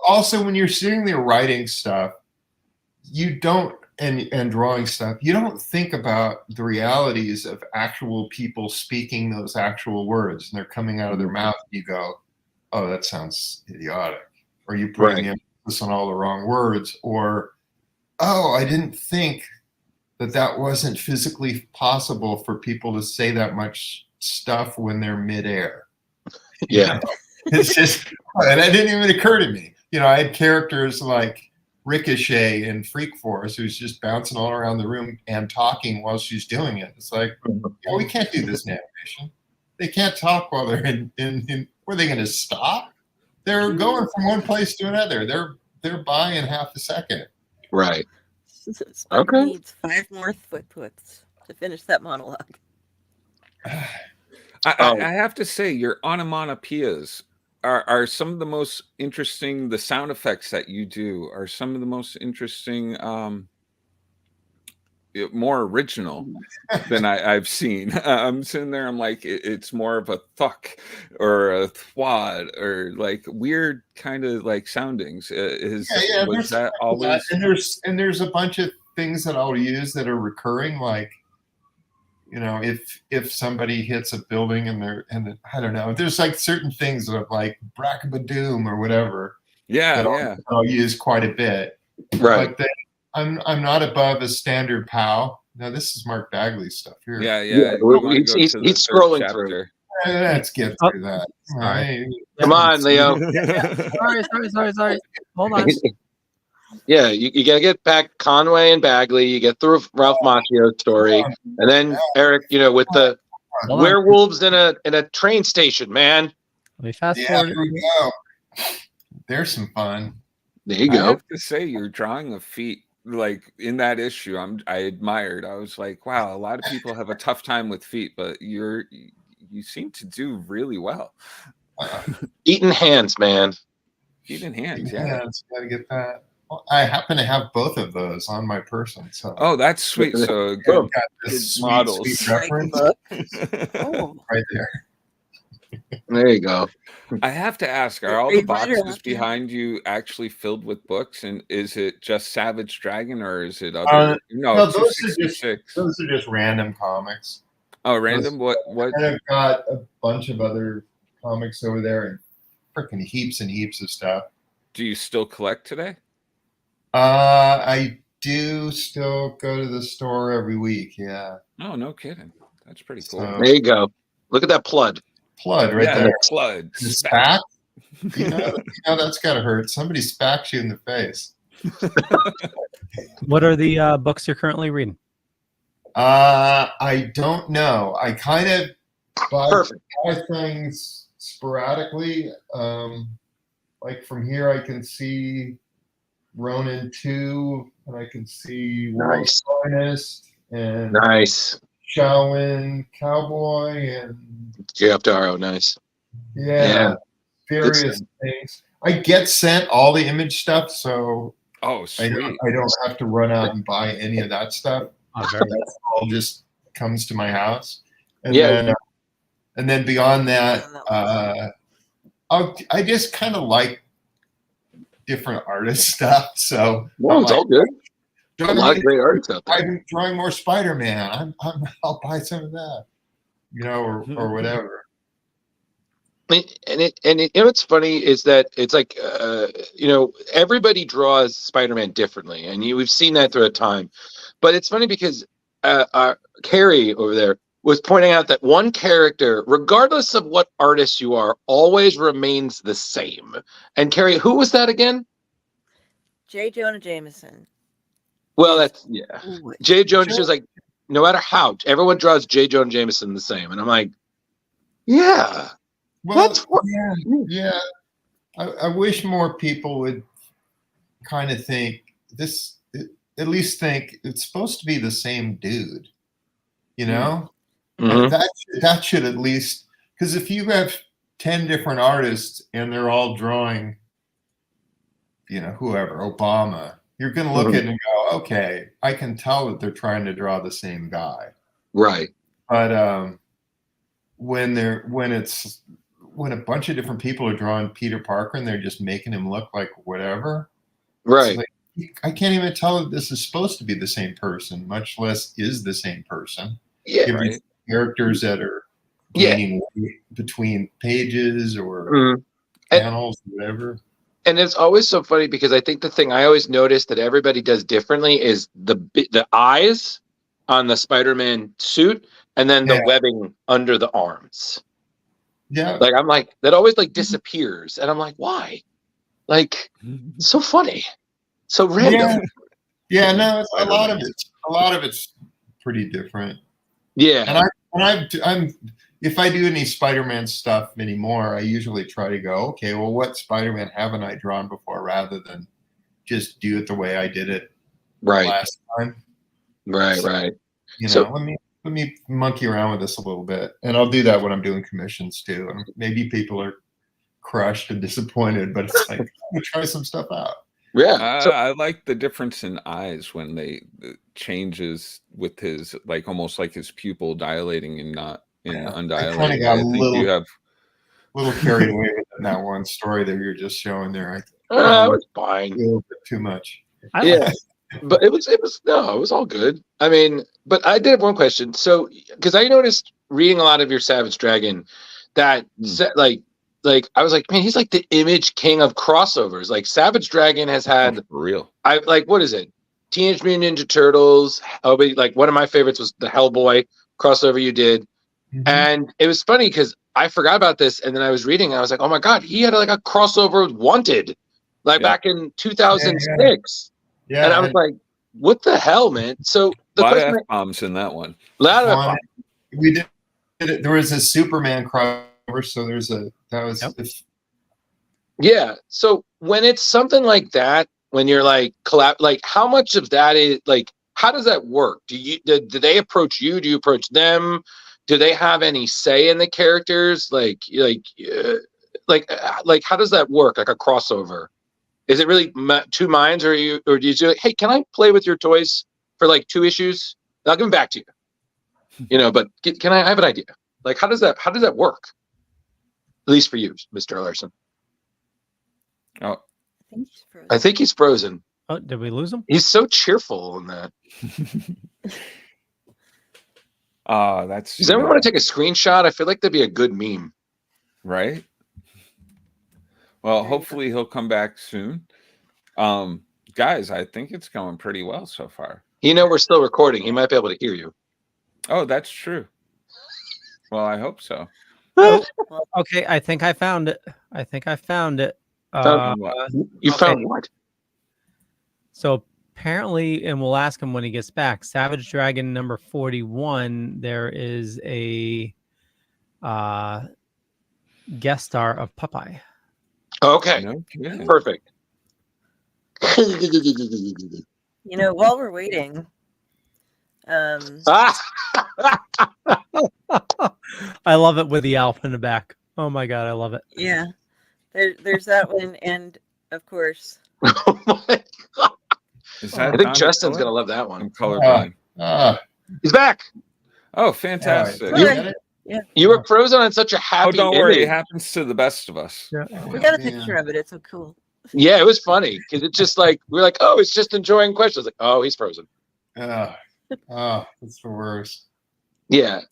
Also, when you're sitting there writing stuff, you don't and drawing stuff, you don't think about the realities of actual people speaking those actual words, and they're coming out of their mouth. And you go, "Oh, that sounds idiotic," or you put the emphasis on all the wrong words, or, "Oh, I didn't think that wasn't physically possible for people to say that much stuff when they're midair." Yeah. It's just, and that didn't even occur to me. I had characters like Ricochet in Freak Force who's just bouncing all around the room and talking while she's doing it. It's like, we can't do this in animation. They can't talk while they're in. Were they going to stop? They're going from one place to another. They're by in half a second. Right. Spike needs 5 more foot puts to finish that monologue. I have to say, your onomatopoeias are some of the most interesting. The sound effects that you do are some of the most interesting, more original than I've seen. I'm sitting there, I'm like, it's more of a thuck or a thwad or like weird kind of like soundings. Was that always? And there's a bunch of things that I'll use that are recurring, like, you know, if somebody hits a building and I don't know, there's like certain things that are like brackabadoom or whatever. Yeah, I'll use quite a bit. Right. But I'm not above a standard POW. Now this is Mark Bagley's stuff here. Yeah. He's scrolling through. Let's get through that. Come on, Leo. Sorry. Hold on. Yeah, you gotta get back Conway and Bagley. You get through Ralph Macchio's story, and then Eric, with the werewolves in a train station. Man, let me fast forward. There we go. There's some fun. There you go. I have to say, your drawing of feet, like in that issue, I admired. I was like, wow, a lot of people have a tough time with feet, but you seem to do really well. Feet and hands, man. Feet and hands, yeah. Gotta get that. Well, I happen to have both of those on my person. So that's sweet. So got this models. sweet reference. Right there. There you go. I have to ask, are all the boxes behind you actually filled with books? And is it just Savage Dragon or is it other? No, those are just random comics. Oh, random? What? I've got a bunch of other comics over there and freaking heaps and heaps of stuff. Do you still collect today? I do still go to the store every week. Yeah. Oh, no kidding. That's pretty cool. There you go. Look at that plud right there. Plud. Spack. You know that's gotta hurt. Somebody spacks you in the face. What are the books you're currently reading? I don't know. I kind of buy things sporadically. Like from here, I can see Ronin 2, and I can see Nice. Finest and Shaolin Cowboy and Jeff Darrow. Nice. Yeah. Various things. I get sent all the Image stuff, so sweet. I don't have to run out and buy any of that stuff. That all just comes to my house. And then beyond that, I just kind of like different artist stuff. So it's all good. There's a lot of great artists out there. I'm drawing more Spider-Man. I'll buy some of that, or whatever. And what's funny is that it's like everybody draws Spider-Man differently, and we've seen that throughout time. But it's funny because Carrie over there was pointing out that one character, regardless of what artist you are, always remains the same. And Carrie, who was that again? J. Jonah Jameson. Well, that's J. Jonah. She was like, no matter how, everyone draws J. Jonah Jameson the same, and I'm like, yeah. Well, yeah. I wish more people would kind of think this. At least think it's supposed to be the same dude, Mm-hmm. That should at least, because if you have 10 different artists and they're all drawing, whoever, Obama, you're going to look at it and go, okay, I can tell that they're trying to draw the same guy. Right. But when a bunch of different people are drawing Peter Parker and they're just making him look like whatever. Right. I can't even tell that this is supposed to be the same person, much less is the same person. Yeah. Right. Characters that are gaining weight between pages or panels, whatever. And it's always so funny because I think the thing I always notice that everybody does differently is the eyes on the Spider-Man suit and then the webbing under the arms. Yeah. Like I'm like, that always like disappears. And I'm like, why? Like, so funny. So random. Yeah, no, a lot of it's pretty different. Yeah. And if I do any Spider-Man stuff anymore, I usually try to go, okay, well, what Spider-Man haven't I drawn before, rather than just do it the way I did it last time. Right. So, let me monkey around with this a little bit, and I'll do that when I'm doing commissions too. And maybe people are crushed and disappointed, but it's like I'm gonna try some stuff out. Yeah. So I like the difference in eyes when they changes with his like almost like his pupil dilating and not in undilating. I kind of got a little carried away with that one story that you're just showing there. it was fine. A little bit too much. Yeah. But it was all good. I mean, but I did have one question. So, because I noticed reading a lot of your Savage Dragon that like I was like, man, he's like the image king of crossovers. Like Savage Dragon has had for real. I like what is it? Teenage Mutant Ninja Turtles. Oh, but like one of my favorites was the Hellboy crossover you did. Mm-hmm. And it was funny because I forgot about this, and then I was reading, and I was like, oh my god, he had like a crossover with Wanted, like back in 2006. Yeah. And I was like, what the hell, man? So the a lot of F-bombs in that one. We did it. There was a Superman crossover, so yeah. So when it's something like that, when you're like like how much of that is like, how does that work? Do they approach you? Do you approach them? Do they have any say in the characters? Like how does that work? Like a crossover? Is it really two minds, or do you like, hey, can I play with your toys for like 2 issues? I'll give them back to you. But can I have an idea? Like, how does that work? At least for you, Mr. Larson. Oh, I think he's frozen. Oh, did we lose him? He's so cheerful in that. Does everyone want to take a screenshot? I feel like that'd be a good meme. Right? Well, hopefully he'll come back soon. Guys, I think it's going pretty well so far. We're still recording. He might be able to hear you. Oh, that's true. Well, I hope so. Okay, I think I found it. You found what? So apparently, and we'll ask him when he gets back, Savage Dragon number 41, there is a guest star of Popeye. Okay. Perfect. While we're waiting, I love it with the Alf in the back. Oh my god, I love it. Yeah, there's that one, and of course. Oh my god! I think Justin's gonna love that one. Colorblind. He's back. Oh, fantastic! You were frozen on such a happy. Oh, don't worry, it happens to the best of us. Yeah. We got a picture of it. It's so cool. Yeah, it was funny because it's just like we're like, oh, it's just enjoying questions. Like, oh, he's frozen. That's the worst. Yeah.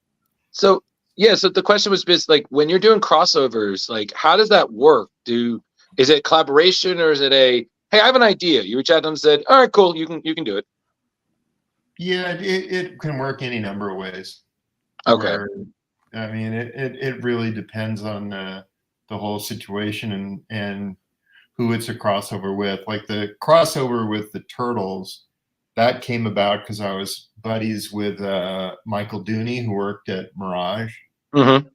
So the question was just like, when you're doing crossovers, like, how does that work? Is it collaboration, or is it hey, I have an idea? You reach out to them and said, all right, cool, you can do it. Yeah, it can work any number of ways. Okay. I mean, it really depends on the whole situation and who it's a crossover with. Like the crossover with the Turtles, that came about because I was buddies with Michael Dooney, who worked at Mirage. Mm-hmm.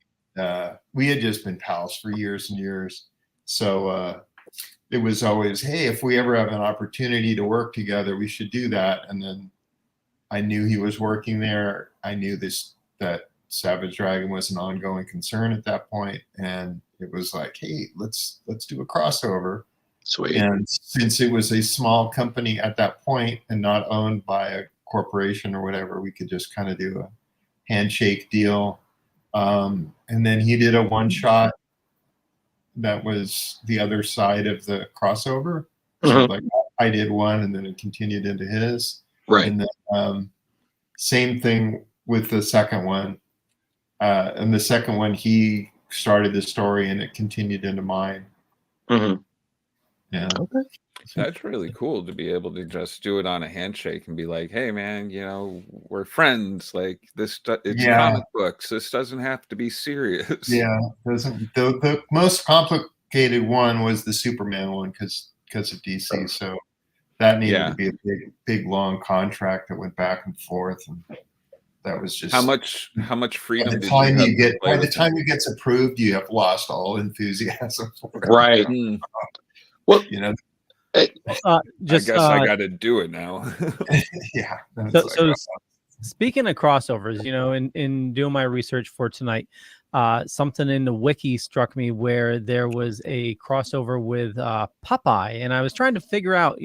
We had just been pals for years and years. So it was always, hey, if we ever have an opportunity to work together, we should do that. And then I knew he was working there. I knew that Savage Dragon was an ongoing concern at that point, and it was like, hey, let's do a crossover. Sweet. And since it was a small company at that point and not owned by a corporation or whatever, we could just kind of do a handshake deal. And then he did a one-shot that was the other side of the crossover. Mm-hmm. So like I did one, and then it continued into his. Right. And then same thing with the second one. And the second one, he started the story, and it continued into mine. Mm-hmm. Yeah. Okay. That's really cool to be able to just do it on a handshake and be like, hey, man, we're friends. Like it's comic books. This doesn't have to be serious. Yeah. The most complicated one was the Superman one because of DC. So that needed to be a big, long contract that went back and forth. And that was just how much freedom by the time it gets approved, you have lost all enthusiasm for it. Right. Well, I guess I got to do it now. Yeah. Speaking of crossovers, in doing my research for tonight, something in the wiki struck me where there was a crossover with Popeye, and I was trying to figure out,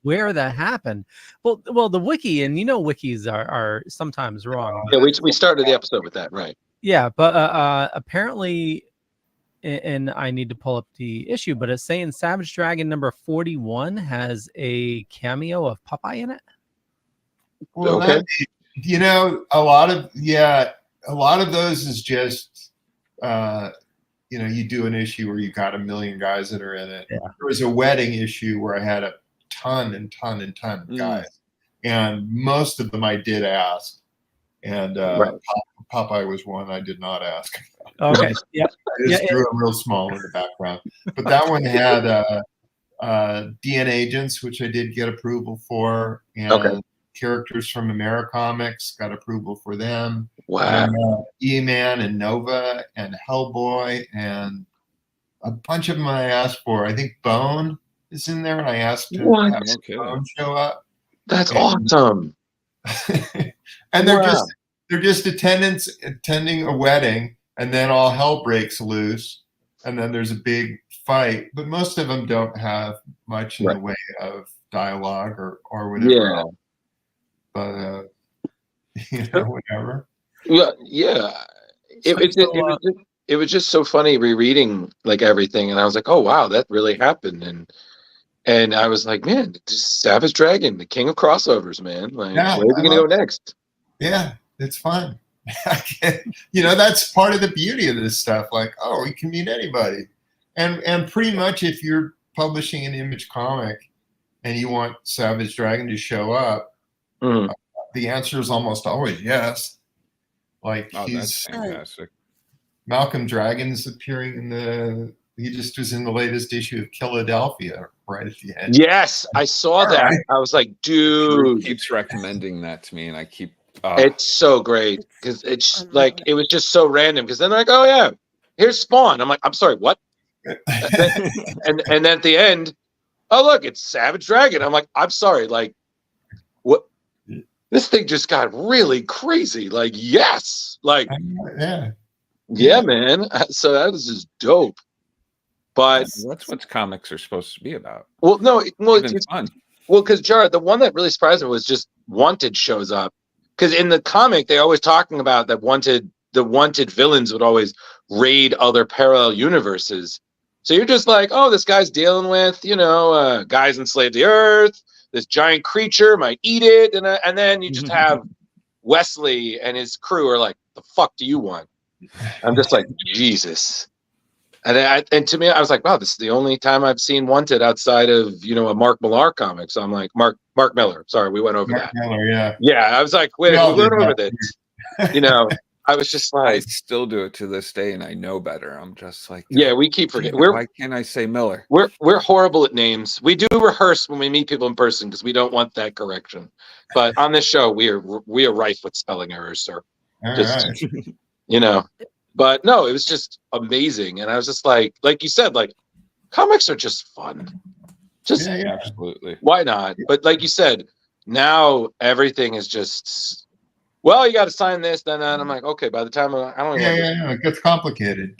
where that happened. Well, the wiki, and wikis are sometimes wrong. Yeah, we started the episode with that, right? Yeah, but apparently, and I need to pull up the issue, but it's saying Savage Dragon number 41 has a cameo of Popeye in it. Well, Okay. a lot of those is just you do an issue where you got a million guys that are in it. Yeah. There was a wedding issue where I had a ton of guys, and most of them I did ask, and Popeye was one I did not ask. Okay. Yeah. I just drew him real small in the background, but that one had DNA agents, which I did get approval for, and characters from Americomics, got approval for them. Wow. And, E-Man and Nova and Hellboy and a bunch of them I asked for. I think Bone is in there, and I asked to have Bone show up. That's awesome. And they're just attending a wedding, and then all hell breaks loose, and then there's a big fight. But most of them don't have much in the way of dialogue or whatever. Yeah. But whatever. Well, yeah. It was just so funny rereading like everything, and I was like, oh wow, that really happened, and I was like, man, just Savage Dragon, the king of crossovers, man. Like, where are we gonna go next? Yeah, it's fun. That's part of the beauty of this stuff. Like, oh, we can meet anybody, and pretty much if you're publishing an Image comic and you want Savage Dragon to show up, the answer is almost always yes. Like, that's fantastic. Malcolm Dragon's appearing he just was in the latest issue of Philadelphia right at the end. Yes, I saw that. Right. I was like, dude. He keeps recommending that to me, and I keep. It's so great because it's like it was just so random. Because then they're like, oh yeah, here's Spawn. I'm like, I'm sorry, what? and then at the end, oh look, it's Savage Dragon. I'm like, I'm sorry, like, what? This thing just got really crazy. Like, yes, like, yeah, man. So that was just dope. But that's what comics are supposed to be about. Well, no, it's fun. Well, because Jared, the one that really surprised me was just Wanted shows up. Because in the comic, they always talking about that the Wanted villains would always raid other parallel universes. So you're just like, oh, this guy's dealing with, guys enslaved the Earth. This giant creature might eat it, and then you just have Wesley and his crew are like, the fuck do you want? I'm just like, Jesus. And to me, I was like, wow, this is the only time I've seen Wanted outside of, a Mark Millar comic. So I'm like, Mark Miller. Sorry, we went over Mark that. Miller, yeah. Yeah, I was like, wait, we went over this. I was just like, I still do it to this day, and I know better. I'm just like, yeah, we keep forgetting. Why can't I say Miller? We're horrible at names. We do rehearse when we meet people in person because we don't want that correction. But on this show, we are rife with spelling errors, sir. But no, it was just amazing, and I was just like you said, like comics are just fun. Just absolutely. Why not? But like you said, now everything is just. Well, you got to sign this, then I'm like, okay. By the time I don't. It gets complicated.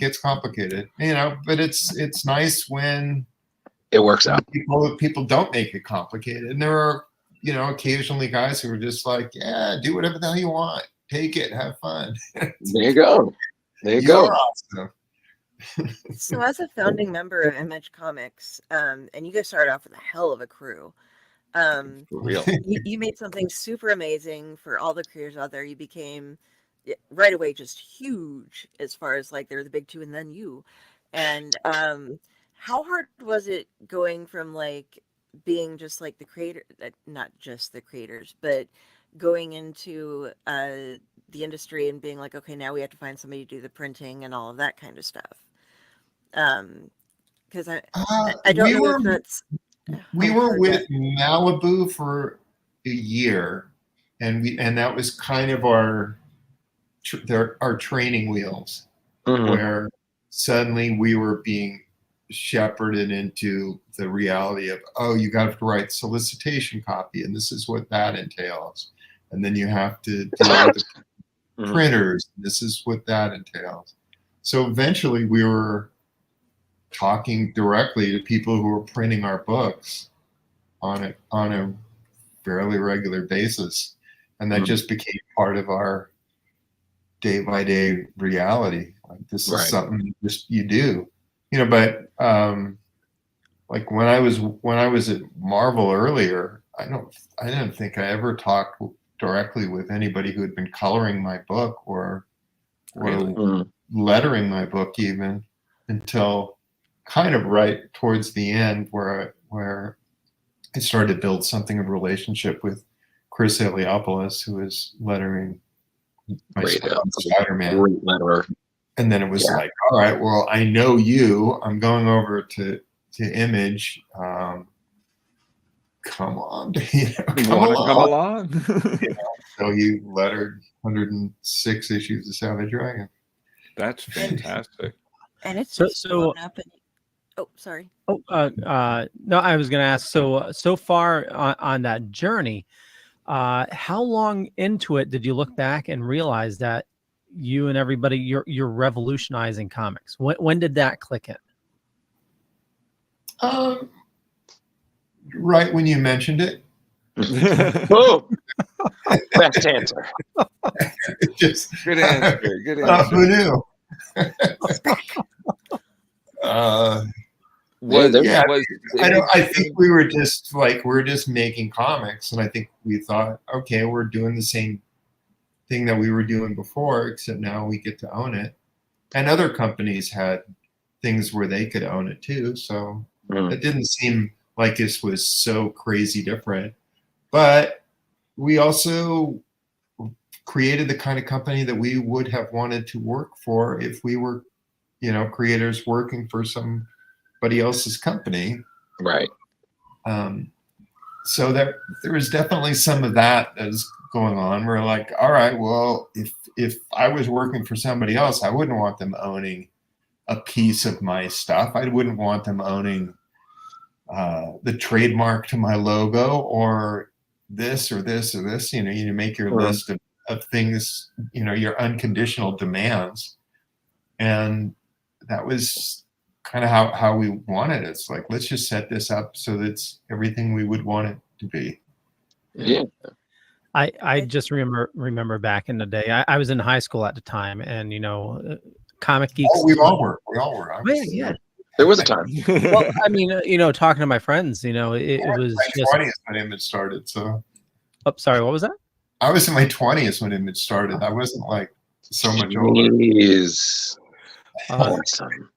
But it's nice when it works out. People don't make it complicated, and there are occasionally guys who are just like, yeah, do whatever the hell you want, take it, have fun. There you go. There you go. Awesome. So, as a founding member of Image Comics, and you guys started off with a hell of a crew. For real. You made something super amazing for all the creators out there. You became right away just huge as far as like they're the big two and then you. And how hard was it going from like being just like the creator, not just the creators, but going into the industry and being like, okay, now we have to find somebody to do the printing and all of that kind of stuff? Because I don't know if that's. We were with Malibu for a year, and that was kind of our training wheels, where suddenly we were being shepherded into the reality of, oh, you got to write solicitation copy, and this is what that entails. and then you have to deal with the Mhm. printers. This is what that entails. So eventually we were talking directly to people who were printing our books on a fairly regular basis, and that Mhm. just became part of our day-by-day reality. Like, this is Right. something you do, but like when I was at Marvel earlier, I didn't think I ever talked directly with anybody who had been coloring my book or Really? Mhm. lettering my book even, until kind of right towards the end, where I started to build something of a relationship with Chris Eliopoulos, who was lettering my Great, Spider-Man. great letterer. And then it was like, all right, well, I know you. I'm going over to Image. Come on, come along? So he lettered 106 issues of Savage Dragon. That's fantastic. And it's So- just so- blown up. Oh, sorry. Oh, no, I was going to ask. So far on that journey, how long into it did you look back and realize that you and everybody you're revolutionizing comics? When did that click in? Right when you mentioned it. Boom! Best answer. Just Good answer. Good answer. who knew? I think we were just making comics, and I think we thought, okay, we're doing the same thing that we were doing before, except now we get to own it. And other companies had things where they could own it too, so it didn't seem like this was so crazy different. But we also created the kind of company that we would have wanted to work for if we were, creators working for somebody else's company. Right. So there was definitely some of that was going on. We're like, all right, well, if I was working for somebody else, I wouldn't want them owning a piece of my stuff. I wouldn't want them owning the trademark to my logo, or this or this or this. You make your list of things, your unconditional demands. And that was kind of how we wanted it. It's like, let's just set this up so that's everything we would want it to be. Yeah. I just remember back in the day, I was in high school at the time, and comic geeks. Oh, we all were. Yeah. There was a time. Well, I mean, talking to my friends, it was my just. 20s when Image started. So. Oh, sorry, what was that? I was in my 20s when Image started. I wasn't like so much older. Jeez. Awesome.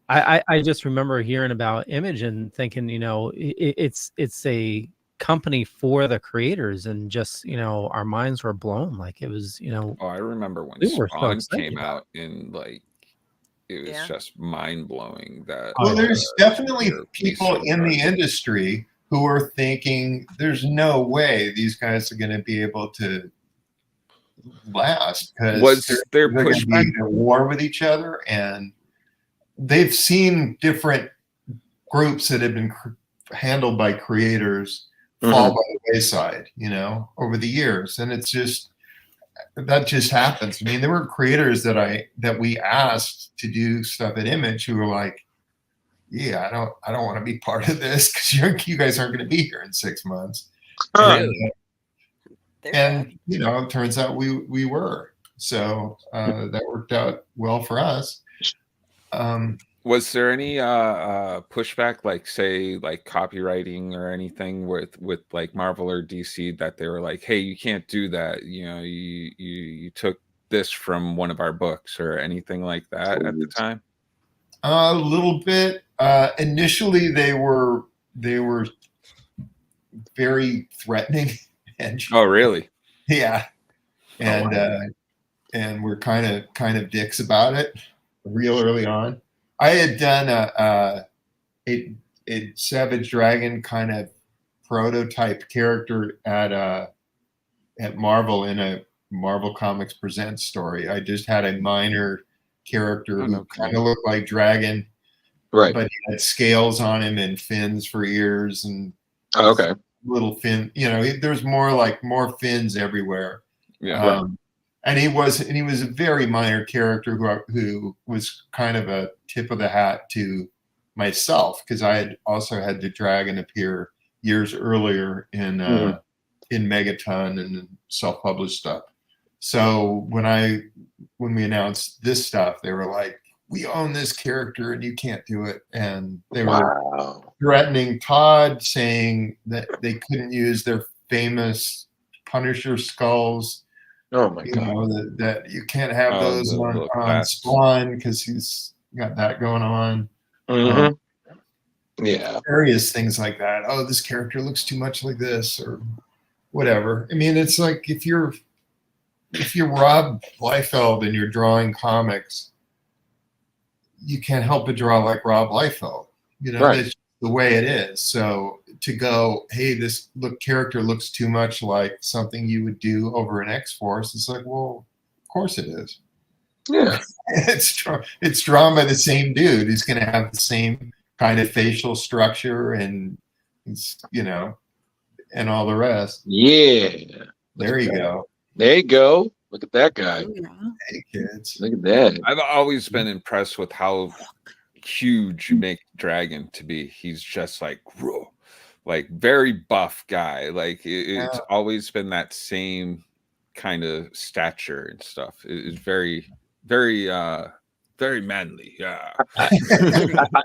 I just remember hearing about Image and thinking, it's a company for the creators, and just our minds were blown. Like, it was, Oh, I remember when we were so Spawn excited came about out, and it was just mind blowing. That well, there's definitely your people piece in of the industry who are thinking, there's no way these guys are going to be able to last, because Was there they're going to be pushback? in war with each other, and they've seen different groups that have been handled by creators fall by the wayside, over the years. And that just happens. I mean, there were creators that we asked to do stuff at Image who were like, yeah, I don't want to be part of this, because you guys aren't going to be here in 6 months. Really? And it turns out we were. So that worked out well for us. Was there any pushback, like, say, like copywriting or anything with like Marvel or DC, that they were like, hey, you can't do that, you took this from one of our books, or anything like that at the time? A little bit. Initially, they were very threatening. Oh, really? Yeah. And we're kind of dicks about it real early on. I had done a Savage Dragon kind of prototype character at Marvel in a Marvel Comics Presents story. I just had a minor character who kind of looked like Dragon, right? But he had scales on him and fins for ears, and okay, little fin. You know, there's more fins everywhere. Yeah. And he was a very minor character who was kind of a tip of the hat to myself, because I had also had the dragon appear years earlier in Megaton and self-published stuff. So when we announced this stuff, they were like, "We own this character and you can't do it." And they were threatening Todd, saying that they couldn't use their famous Punisher skulls. Oh my God! Know, that you can't have those on Spawn because he's got that going on. Yeah, various things like that. Oh, this character looks too much like this, or whatever. I mean, it's like if you're Rob Liefeld and you're drawing comics, you can't help but draw like Rob Liefeld. You know, that's the way it is. So to go, hey, this character looks too much like something you would do over an X-Force, it's like, well, of course it is. Yeah. It's drawn by the same dude. He's going to have the same kind of facial structure and, you know, and all the rest. Yeah. There you go. There you go. Look at that guy. Hey, kids. Look at that. I've always been impressed with how huge you make Dragon to be. He's just like very buff guy. Like it's always been that same kind of stature and stuff. It's very, very, very manly. Yeah.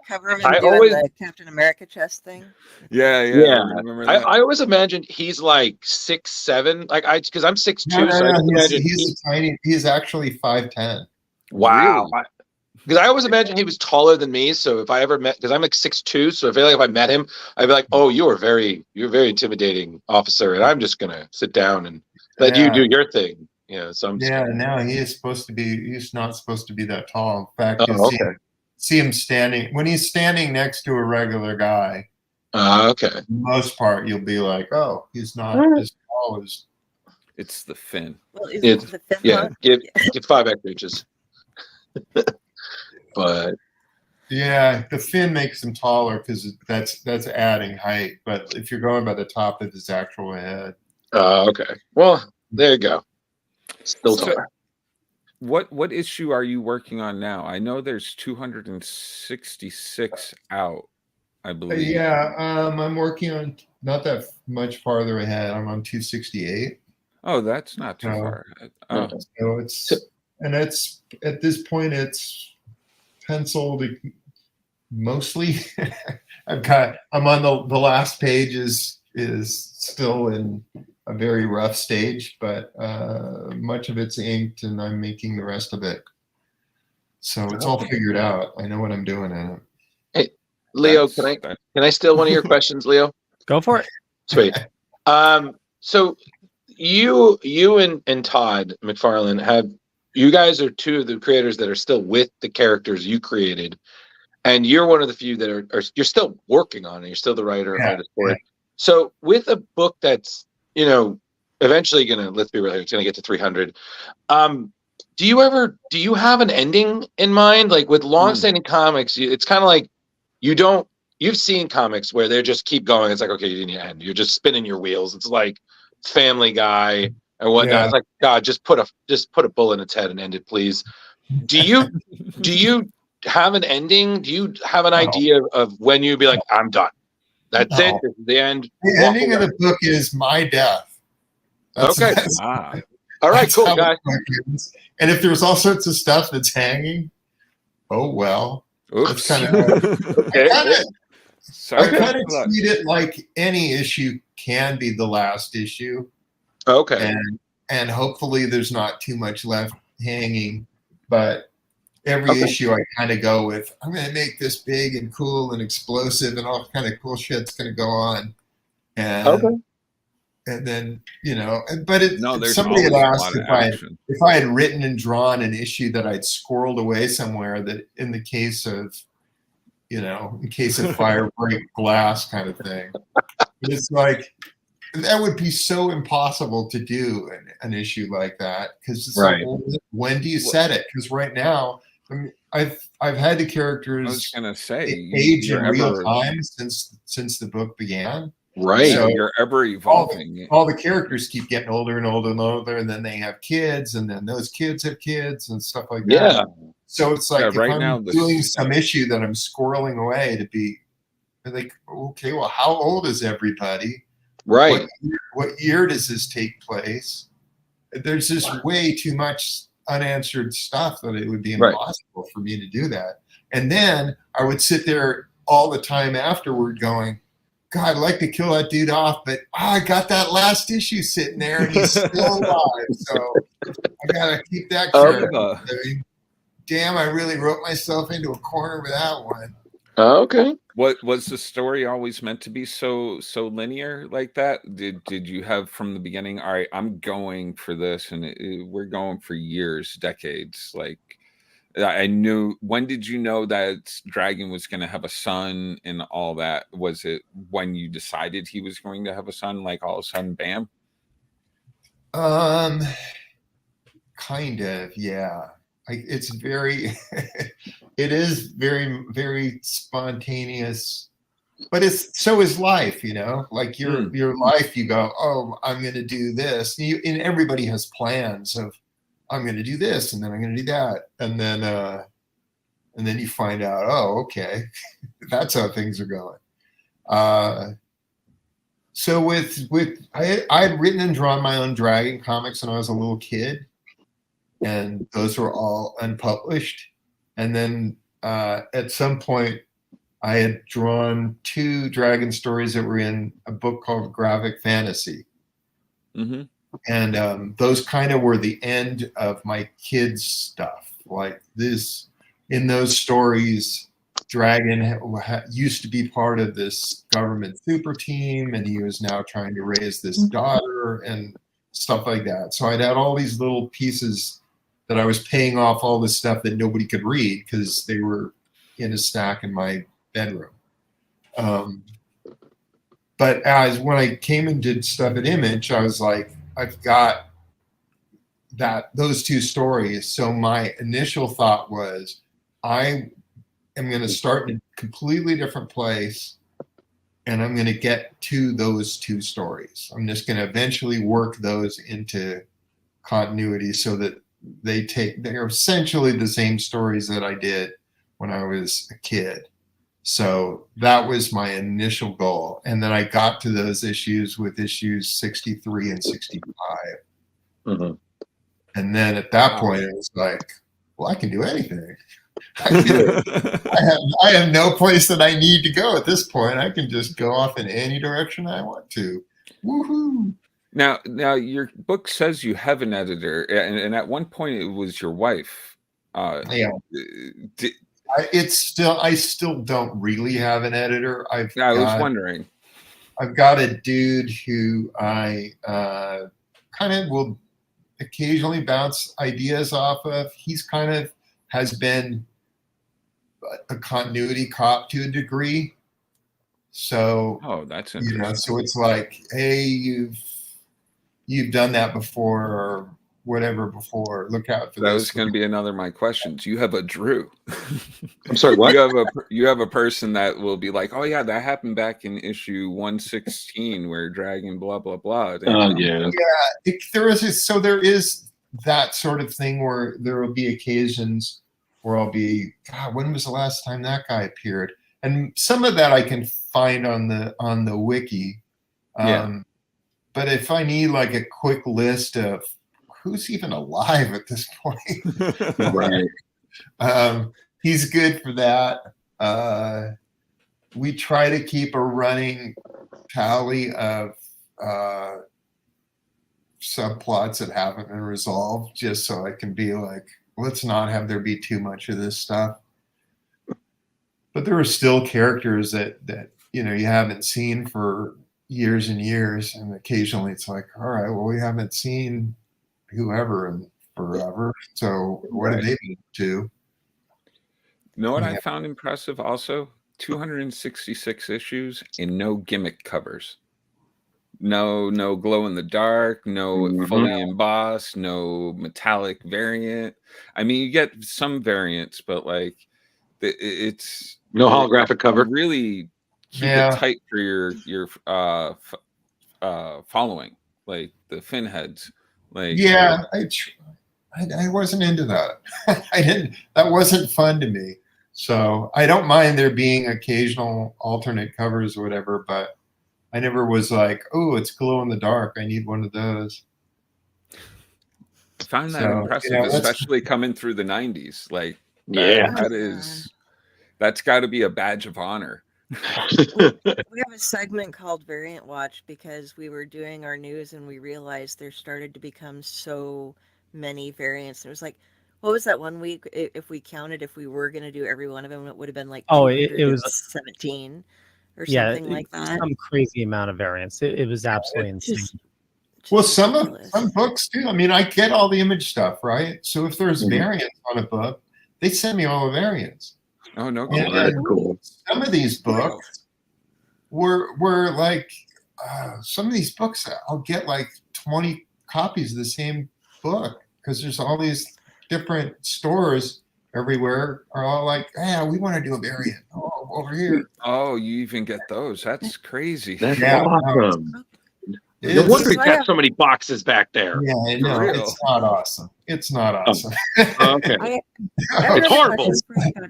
Cover him doing the Captain America chest thing. Yeah. Remember that? I always imagined he's like 6'7", because I'm 6'2". He's actually 5'10". Wow. Really? Because I always imagined he was taller than me. So if I ever met, because I'm like 6'2", so I feel like if I met him, I'd be like, "Oh, you're a very intimidating officer, and I'm just gonna sit down and let you do your thing." You know, so I'm just no, he's not supposed to be that tall. In fact, see him standing when he's standing next to a regular guy. Okay. For the most part, you'll be like, "Oh, he's not as tall as." It's the fin. Well, it's the fin. Give 5 extra inches. But yeah, the fin makes him taller because that's adding height. But if you're going by the top of his actual head, okay. Well, there you go. Still taller. What issue are you working on now? I know there's 266 out, I believe. Yeah, I'm working on not that much farther ahead. I'm on 268. Oh, that's not too far. So it's at this point it's penciled mostly. I'm on the last page is still in a very rough stage, but much of it's inked and I'm making the rest of it. So it's all figured out. I know what I'm doing in it. Hey, Leo, can I steal one of your questions, Leo? Go for it. Sweet. So you and Todd McFarlane you guys are two of the creators that are still with the characters you created, and you're one of the few that are you're still working on it. You're still the writer and artist for it. So with a book that's, you know, eventually let's be real here, it's gonna get to 300. Do you have an ending in mind? Like with long-standing comics, it's kind of like you've seen comics where they just keep going. It's like, okay, you didn't end. You're just spinning your wheels. It's like Family Guy and whatnot. Yeah. It's like, God, just put a bullet in its head and end it, please. Do you have an ending? Do you have an idea of when you'd be like, I'm done? That's it. This is the end. The ending of the book is my death. Okay. All right, cool, guys. And if there's all sorts of stuff that's hanging, oh well. Oops. Kind of, I kind of treat it like any issue can be the last issue. Okay. And hopefully there's not too much left hanging, but every issue I kind of go with, I'm going to make this big and cool and explosive and all kind of cool shit's going to go on. And and then, you know, but somebody had asked if I had written and drawn an issue that I'd squirreled away somewhere, that in case of fire break glass kind of thing. It's like, that would be so impossible to do an issue like that, because it's like, when do you set it? Because right now, I mean, I've had the characters age in real time since the book began. Right. So you're ever evolving. All the characters keep getting older and older and older, and then they have kids, and then those kids have kids and stuff like that. Yeah. So it's like, Yeah, right if now I'm doing some issue that I'm squirreling away to be like, okay, well, how old is everybody? Right. What year does this take place? There's just way too much unanswered stuff that it would be impossible for me to do that. And then I would sit there all the time afterward going, God, I'd like to kill that dude off, but I got that last issue sitting there and he's still alive. So I gotta keep that character. Damn, I really wrote myself into a corner with that one. Okay. What was the story always meant to be so linear like that? Did you have from the beginning, all right, I'm going for this, and we're going for years, decades? Like, I knew. When did you know that Dragon was going to have a son and all that? Was it when you decided he was going to have a son, like all of a sudden, bam? Kind of, yeah. It's very, it is very, very spontaneous, but so is life, you know, like your life, you go, oh, I'm going to do this. And everybody has plans of, I'm going to do this, and then I'm going to do that. And then you find out, oh, okay, that's how things are going. So I'd written and drawn my own Dragon comics when I was a little kid, and those were all unpublished. And then at some point, I had drawn 2 Dragon stories that were in a book called Graphic Fantasy. Mm-hmm. And those kind of were the end of my kids' stuff. Like this, in those stories, Dragon used to be part of this government super team, and he was now trying to raise this daughter and stuff like that. So I'd had all these little pieces that I was paying off all this stuff that nobody could read because they were in a stack in my bedroom. But when I came and did stuff at Image, I was like, I've got those 2 stories. So my initial thought was, I am going to start in a completely different place, and I'm going to get to those 2 stories. I'm just going to eventually work those into continuity so that they're essentially the same stories that I did when I was a kid. So that was my initial goal. And then I got to those issues with issues 63 and 65. Mm-hmm. And then at that point, it was like, well, I can do anything. I have no place that I need to go at this point. I can just go off in any direction I want to. Woohoo! Now, your book says you have an editor, and at one point it was your wife. Yeah. I still don't really have an editor. I was wondering. I've got a dude who I kind of will occasionally bounce ideas off of. He's kind of has been a continuity cop to a degree. So, that's interesting. So it's like, hey, you've done that before or whatever before. Look out for that. That this. was going to be another of my questions. You have a Drew. I'm sorry, what? You have a person that will be like, oh yeah, that happened back in issue 116 where Dragon blah blah blah. Yeah. There is that sort of thing where there will be occasions where I'll be, God, when was the last time that guy appeared? And some of that I can find on the wiki. But if I need like a quick list of who's even alive at this point, right? He's good for that. We try to keep a running tally of subplots that haven't been resolved, just so I can be like, let's not have there be too much of this stuff. But there are still characters that you haven't seen for years and years, and occasionally it's like, all right, well, we haven't seen whoever in forever, so what have they been up to? You know what I found impressive also? 266 issues and no gimmick covers. No glow in the dark, no fully embossed, no metallic variant. I mean, you get some variants, but like it's no holographic cover. Really keep it tight for your following, like the fin heads. Like I wasn't into that. That wasn't fun to me. So I don't mind there being occasional alternate covers or whatever, but I never was like, oh, it's glow in the dark, I need one of those. I found that impressive, especially coming through the 90s. Like, that's got to be a badge of honor. We have a segment called Variant Watch because we were doing our news and we realized there started to become so many variants. It was like, what was that one week? If we counted, if we were going to do every one of them, it would have been like it was 17 or something like that. Some crazy amount of variants. It was absolutely insane. Well, some books too. I mean, I get all the image stuff, right? So if there's variants on a book, they send me all the variants. Oh no, cool. Some of these books were like some of these books. I'll get like 20 copies of the same book because there's all these different stores everywhere are all like, yeah, we want to do a variant. Oh, over here. Oh, you even get those? That's crazy. That's awesome. No wonder he's got so many boxes back there. Yeah, I know. It's not awesome. It's not awesome. Okay. It's horrible.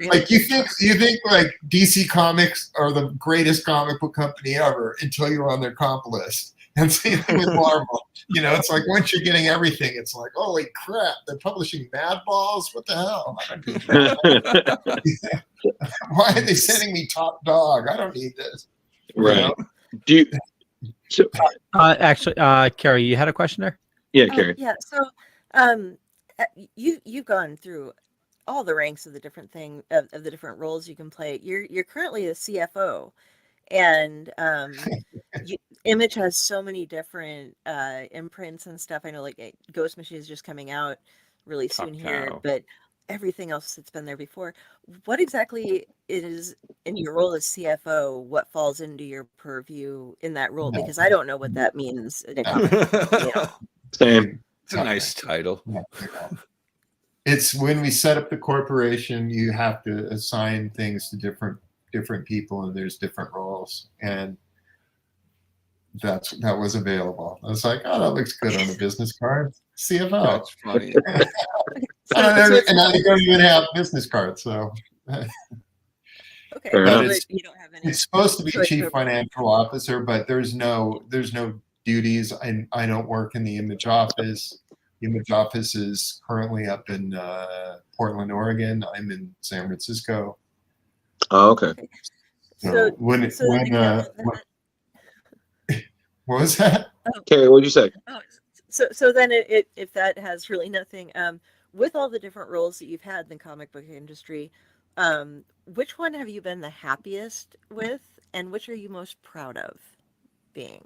Like you think like DC Comics are the greatest comic book company ever until you're on their comp list. And same thing with Marvel. You know, it's like once you're getting everything, it's like, holy crap, they're publishing Mad Balls? What the hell? I don't need that. Why are they sending me Top Dog? I don't need this. Right. You know? Do you actually, Carrie, you had a question there? Yeah, Carrie. Yeah. So, you've gone through all the ranks of the different of the different roles you can play. You're currently a CFO, and Image has so many different imprints and stuff. I know, like Ghost Machine is just coming out really soon here, but everything else that's been there before. What exactly is in your role as CFO? What falls into your purview in that role? Because I don't know what that means. Same. It's a nice title. It's when we set up the corporation, you have to assign things to different people, and there's different roles, and that was available. I was like, oh, that looks good on the business card. CFO. That's funny. And I don't even have business cards, so. Okay. You don't have any. It's supposed to be chief financial officer, but there's no duties. I don't work in the Image office. The Image office is currently up in Portland, Oregon. I'm in San Francisco. Oh, okay. So what was that? Carrie, what did you say? Oh, so then if that has really nothing, with all the different roles that you've had in the comic book industry, which one have you been the happiest with, and which are you most proud of being,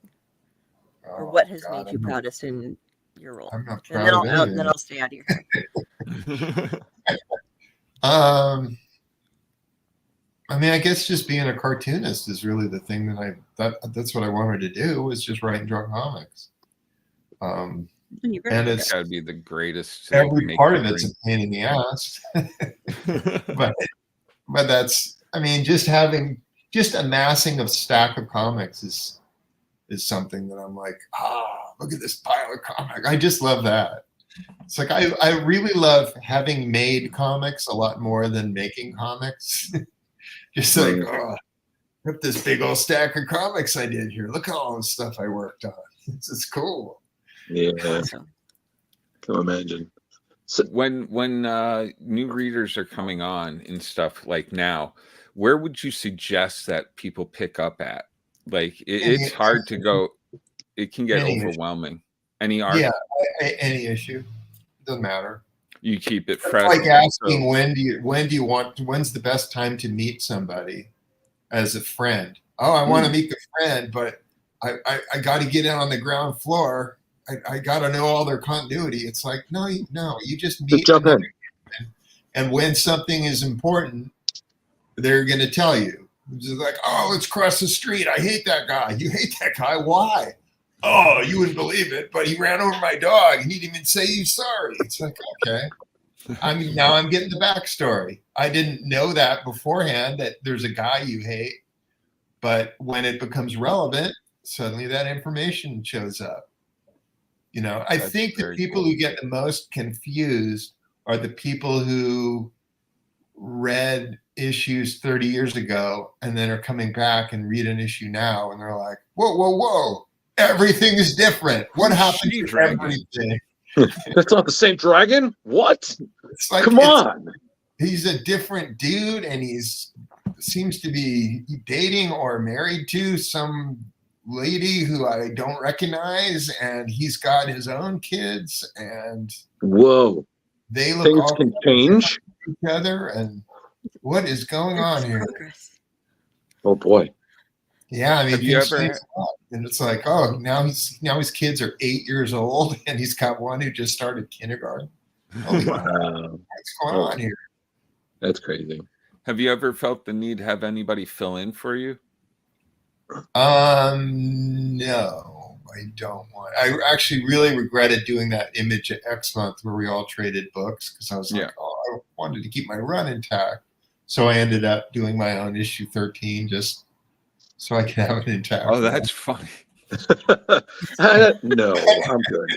or what has made you proudest in your role? I'm not proud of anything. Then I'll stay out of your head. I mean, I guess just being a cartoonist is really the thing that's what I wanted to do, was just write and draw comics. And it's got to be the greatest. Every part of it's a pain in the ass, but that's, I mean, just amassing a stack of comics is something that I'm like, look at this pile of comics. I just love that. It's like I really love having made comics a lot more than making comics. Just like, look at this big old stack of comics I did here. Look at all the stuff I worked on. It's cool. Yeah, can imagine. So when new readers are coming on and stuff like now, where would you suggest that people pick up at? Like it's hard to go. It can get overwhelming. Any art? Yeah, any issue. Doesn't matter. You keep it It's fresh. like asking when's the best time to meet somebody as a friend? Oh, I want to meet a friend, but I got to get in on the ground floor. I got to know all their continuity. It's like, no, you just meet. And when something is important, they're going to tell you. It's just like, oh, let's cross the street. I hate that guy. You hate that guy. Why? Oh, you wouldn't believe it, but he ran over my dog and he didn't even say he's sorry. It's like, okay. I mean, now I'm getting the backstory. I didn't know that beforehand, that there's a guy you hate. But when it becomes relevant, suddenly that information shows up. I think the people who get the most confused are the people who read issues 30 years ago and then are coming back and read an issue now, and they're like, whoa, everything is different. What happened to everything? That's not the same dragon? What? Come on. He's a different dude, and seems to be dating or married to some lady who I don't recognize, and he's got his own kids, and whoa, they look things all can change each other, and what is going on here? Oh boy. Yeah, I mean, and it's like, oh, now his kids are 8 years old, and he's got one who just started kindergarten. Holy wow. What's going on here? That's crazy. Have you ever felt the need to have anybody fill in for you? No, I don't want. I actually really regretted doing that Image at X month where we all traded books, because I was like, I wanted to keep my run intact. So I ended up doing my own issue 13 just so I could have it intact. Oh, that's funny. No, I'm good.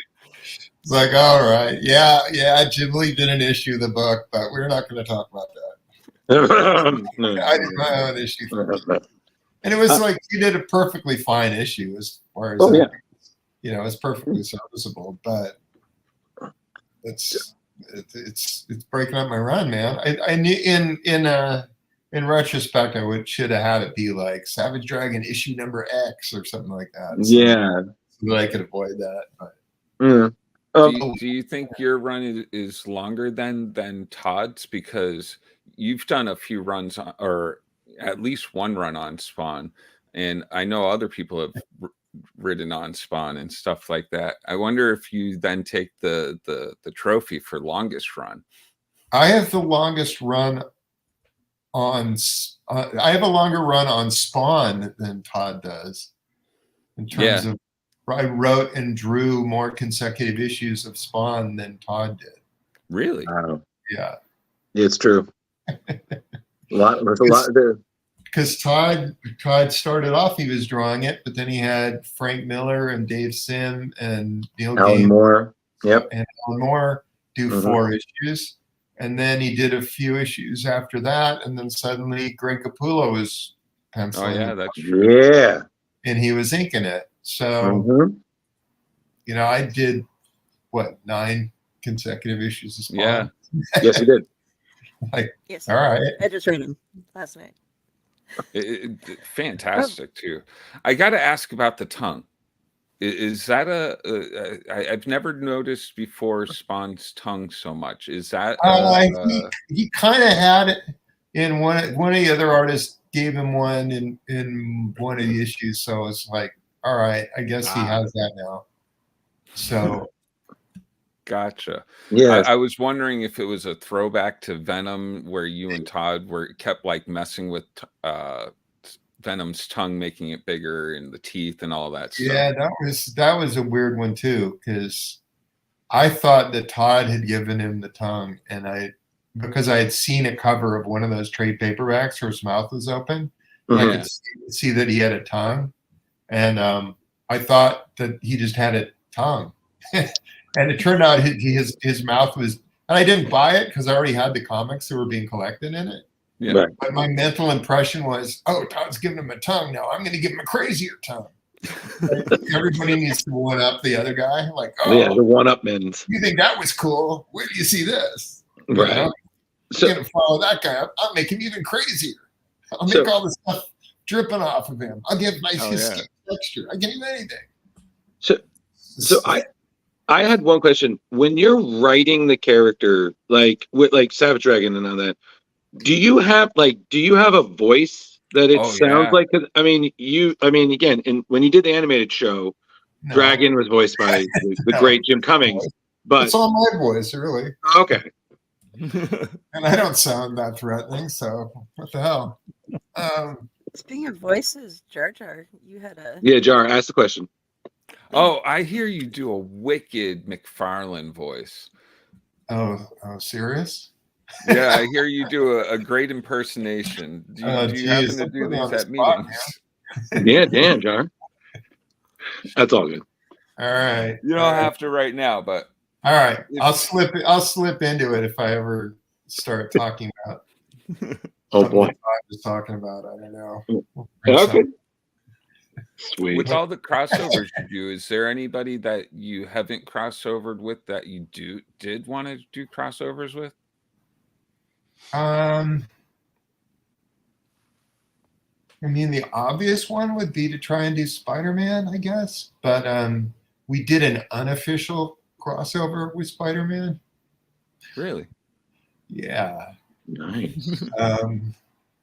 It's like, all right, yeah, Jim Lee did an issue of the book, but we're not going to talk about that. I did my own issue 13. And it was like, he did a perfectly fine issue as far as it's perfectly serviceable, but it's breaking up my run, man. I knew in retrospect, I should have had it be like Savage Dragon issue number X or something like that. So that I could avoid that. But. Do you think your run is longer than Todd's? Because you've done a few runs or at least one run on Spawn, and I know other people have ridden on Spawn and stuff like that. I wonder if you then take the trophy for longest run. I have the longest run on. I have a longer run on Spawn than Todd does, in terms of. I wrote and drew more consecutive issues of Spawn than Todd did. Really? Yeah. It's true. There's a lot there. Because Todd started off, he was drawing it, but then he had Frank Miller and Dave Sim and Neil Alan Moore. Yep. And Alan Moore do 4 issues. And then he did a few issues after that. And then suddenly Greg Capullo was penciling. Oh, yeah, that's true. Yeah. And he was inking it. So, I did, 9 consecutive issues of Spawn? Yeah. Yes, you did. Yes. All right. I just read them last night. Fantastic, too. I got to ask about the tongue. Is that I've never noticed before Spawn's tongue so much. Is that he kind of had it in one of the other artists gave him one in one of the issues, so it's like, all right, I guess he has that now. So gotcha. Yeah, I was wondering if it was a throwback to Venom, where you and Todd kept like messing with Venom's tongue, making it bigger, and the teeth and all that stuff. Yeah, that was a weird one too, because I thought that Todd had given him the tongue, and because I had seen a cover of one of those trade paperbacks where his mouth was open, and I could see that he had a tongue, and I thought that he just had a tongue, and it turned out his mouth was, and I didn't buy it because I already had the comics that were being collected in it. Yeah. Right. But my mental impression was, oh, Todd's giving him a tongue. Now I'm going to give him a crazier tongue. Everybody needs to one up the other guy. Like, oh, yeah, the one up men's. You think that was cool? Where do you see this? Right. I'm going to follow that guy up. I'll make him even crazier. I'll make all the stuff dripping off of him. I'll give his skin texture. I give him anything. So I had one question. When you're writing the character, like with Savage Dragon and all that, do you have a voice that it sounds like? I mean, again, when you did the animated show, Dragon was voiced by the great Jim Cummings. But it's all my voice, really. Okay. And I don't sound that threatening, so what the hell? Speaking of voices, Jar Jar, you had a Jar, ask the question. Oh, I hear you do a wicked McFarlane voice. Oh, serious? Yeah, I hear you do a great impersonation. Do you happen to do these at meetings? Yeah, damn, John. That's all good. All right. You don't have to right now, but all right. I'll slip into it if I ever start talking about Oh boy. I was talking about. I don't know. Okay. Sweet. With all the crossovers you do, is there anybody that you haven't crossovered with that you did want to do crossovers with? I mean, the obvious one would be to try and do Spider-Man, I guess. But we did an unofficial crossover with Spider-Man. Really? Yeah. Nice.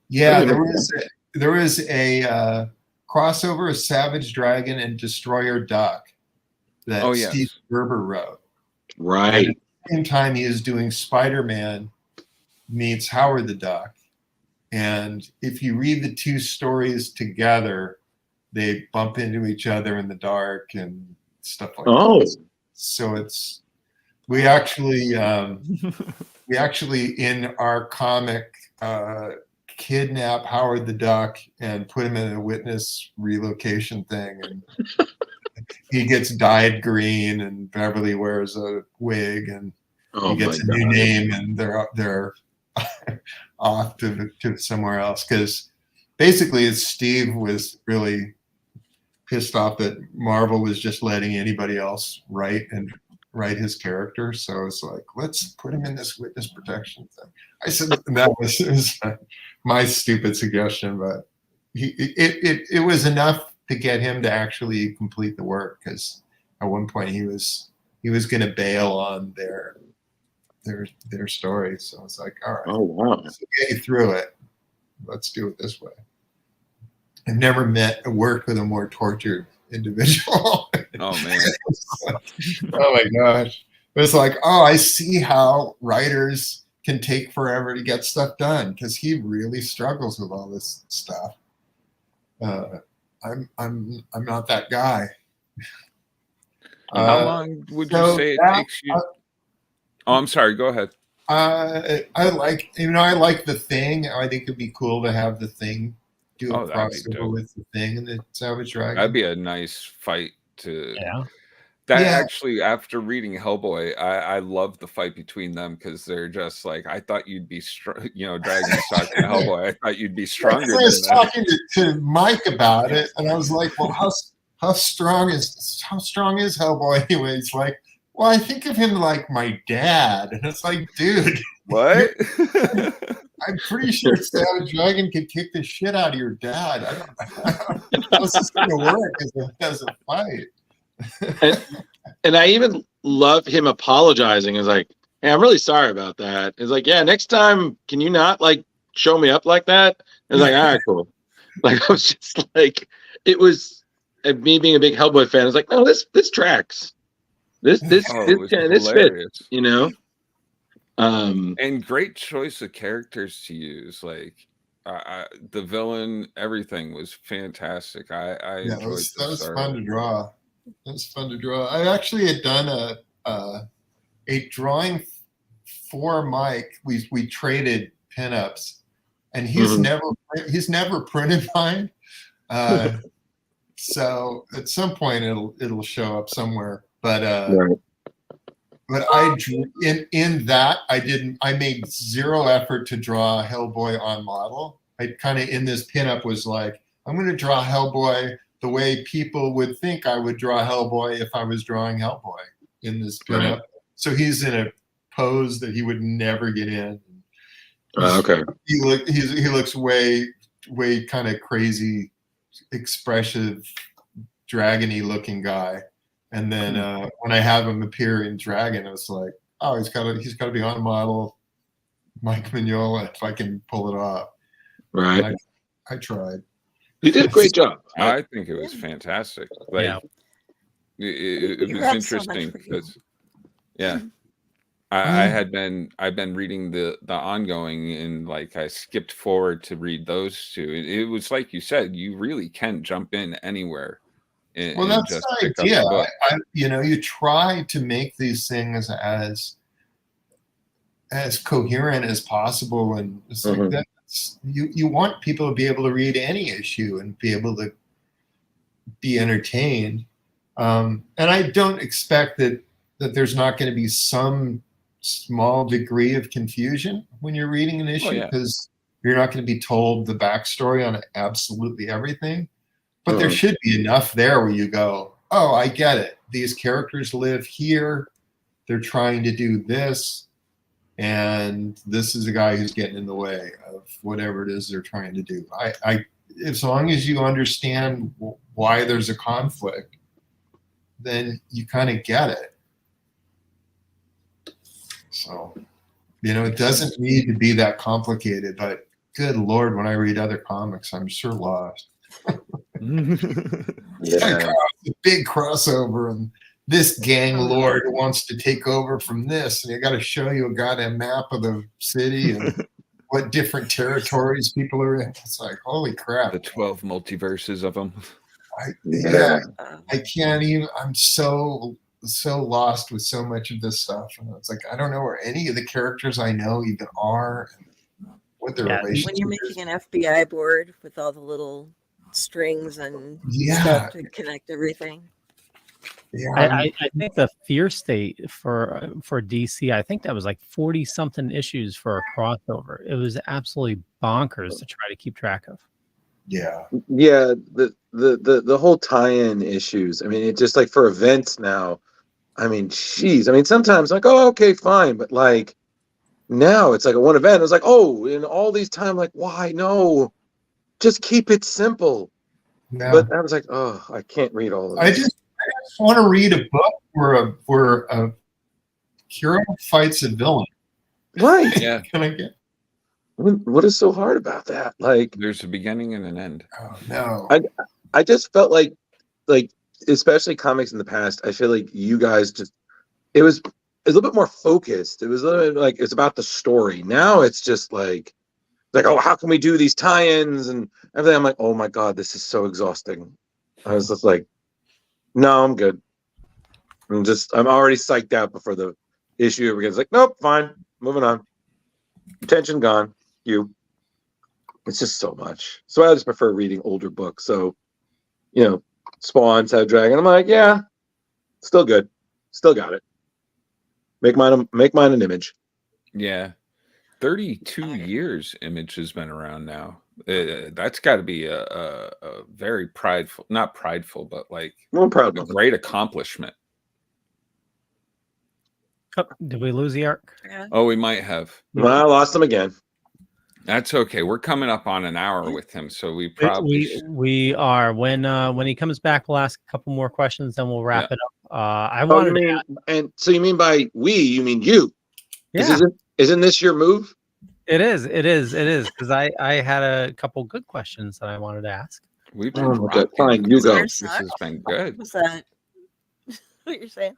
Yeah, there was a crossover of Savage Dragon and Destroyer Duck that Steve Gerber wrote. Right. And at the same time, he is doing Spider-Man meets Howard the Duck. And if you read the two stories together, they bump into each other in the dark and stuff like that. So we actually in our comic kidnap Howard the Duck and put him in a witness relocation thing, and he gets dyed green, and Beverly wears a wig, and he gets a new name, and they're off to somewhere else, because basically Steve was really pissed off that Marvel was just letting anybody else write his character. So it's like, let's put him in this witness protection thing. I said that was my stupid suggestion, but it was enough to get him to actually complete the work, because at one point he was going to bail on their story. So it's like, all right, let's get you through it. Let's do it this way. I've never worked with a more tortured individual. Oh man. Oh my gosh. It was like, I see how writers can take forever to get stuff done, because he really struggles with all this stuff. I'm not that guy. How long would you say it takes you? Oh, I'm sorry. Go ahead. I like The Thing. I think it'd be cool to have The Thing do a crossover with The Thing and the Savage Dragon. That'd be a nice fight to. Yeah. Actually, after reading Hellboy, I love the fight between them, because they're just like, I thought you'd be strong, Dragon talking to Hellboy. I thought you'd be stronger. I was talking to Mike about it, and I was like, well, how strong is Hellboy anyway? It's like, well, I think of him like my dad. And it's like, dude. What? I'm pretty sure Savage Dragon could kick the shit out of your dad. I don't know how this is going to work as a fight. And I even love him apologizing. It's like, hey, I'm really sorry about that. It's like, yeah, next time, can you not show me up like that? It's like, all right, cool. I was just like, it was me being a big Hellboy fan. I was like, no, this tracks. This fits, and great choice of characters to use. The villain, everything was fantastic. I enjoyed it. That was fun to draw. I actually had done a drawing for Mike. We traded pinups, and he's never printed mine. So at some point it'll show up somewhere. But I drew in that I made zero effort to draw Hellboy on model. I kind of in this pinup was like, I'm going to draw Hellboy the way people would think I would draw Hellboy if I was drawing Hellboy in this pinup. Right. So he's in a pose that he would never get in. Okay. He looks way kind of crazy, expressive, dragony looking guy. And then when I have him appear in Dragon, I was like, oh, he's got to be on model, Mike Mignola, if I can pull it off. Right. I tried. You did a great job. I think it was fantastic. It was interesting because, I've been reading the ongoing, and I skipped forward to read those two. It was like you said, you really can jump in anywhere. Well, that's the idea. You try to make these things as coherent as possible, and it's like that. You want people to be able to read any issue and be able to be entertained. And I don't expect that there's not going to be some small degree of confusion when you're reading an issue, because you're not going to be told the backstory on absolutely everything. But there should be enough there where you go, oh, I get it. These characters live here. They're trying to do this. And this is a guy who's getting in the way of whatever it is they're trying to do. I as long as you understand why there's a conflict, then you kind of get it. So, it doesn't need to be that complicated, but good Lord, when I read other comics, I'm sure lost. Yeah. A big crossover, and this gang lord wants to take over from this, and they got to show you a goddamn map of the city and what different territories people are in. It's like, holy crap. The 12 multiverses of them. I can't even, I'm so lost with so much of this stuff. And it's like, I don't know where any of the characters I know even are, and what their relationship when you're making an FBI board with all the little strings and Yeah. stuff to connect everything. Yeah, I think the fear state for DC, I think that was like 40 something issues for a crossover. It was absolutely bonkers to try to keep track of. yeah. The whole tie-in issues. I mean, it's just like for events now. I mean, geez. I mean, sometimes like, oh, okay, fine, but like now it's like a one event. It's like, oh, in all these time, like, why? No, just keep it simple. No. But I was like, oh, I can't read all of this. I just want to read a book where a hero fights a villain. Right. Yeah. Can I get? What is so hard about that? Like, There's a beginning and an end. Oh no. I just felt like especially comics in the past, I feel like you guys just it was a little bit more focused. It was a little bit like it's about the story. Now it's just like, oh, how can we do these tie-ins and everything? I'm like, oh my God, this is so exhausting. I was just like, no, I'm good. I'm already psyched out before the issue ever gets like, nope, fine, moving on. Attention gone. It's just so much. So I just prefer reading older books. So, Spawn, Sad Dragon. I'm like, yeah, still good. Still got it. Make mine an Image. Yeah. 32 years Image has been around now. That's got to be a very prideful, not prideful, but like I'm proud a of it. great accomplishment. Oh, did we lose the arc? Yeah. Oh, we might have. Well, I lost them again. That's okay. We're coming up on an hour with him, so we probably we are. When he comes back, we'll ask a couple more questions, then we'll wrap it up. I Oh, wanted you mean, and so you mean by we, you mean you? yeah, Isn't this your move? it is because I had a couple good questions that I wanted to ask. we've been Oh, okay, rocking. fine, you go. This has been good. Was that what you're saying?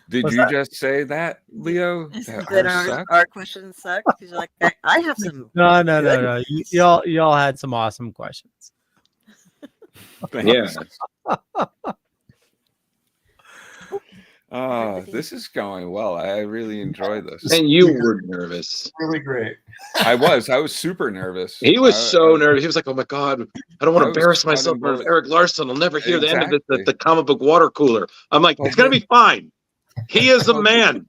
Did What's you that? just say that, Leo? That our questions suck? Because you're like, I have some. No. Y'all had some awesome questions. Yeah. This is going well. I really enjoy this. And you were nervous. Really great. I was super nervous. He was so nervous. He was like, oh my God, I don't want I to was embarrass myself sweating with Eric Larson. I'll never hear the end of it Exactly. at the comic book water cooler. I'm like, it's going to be fine. He is a man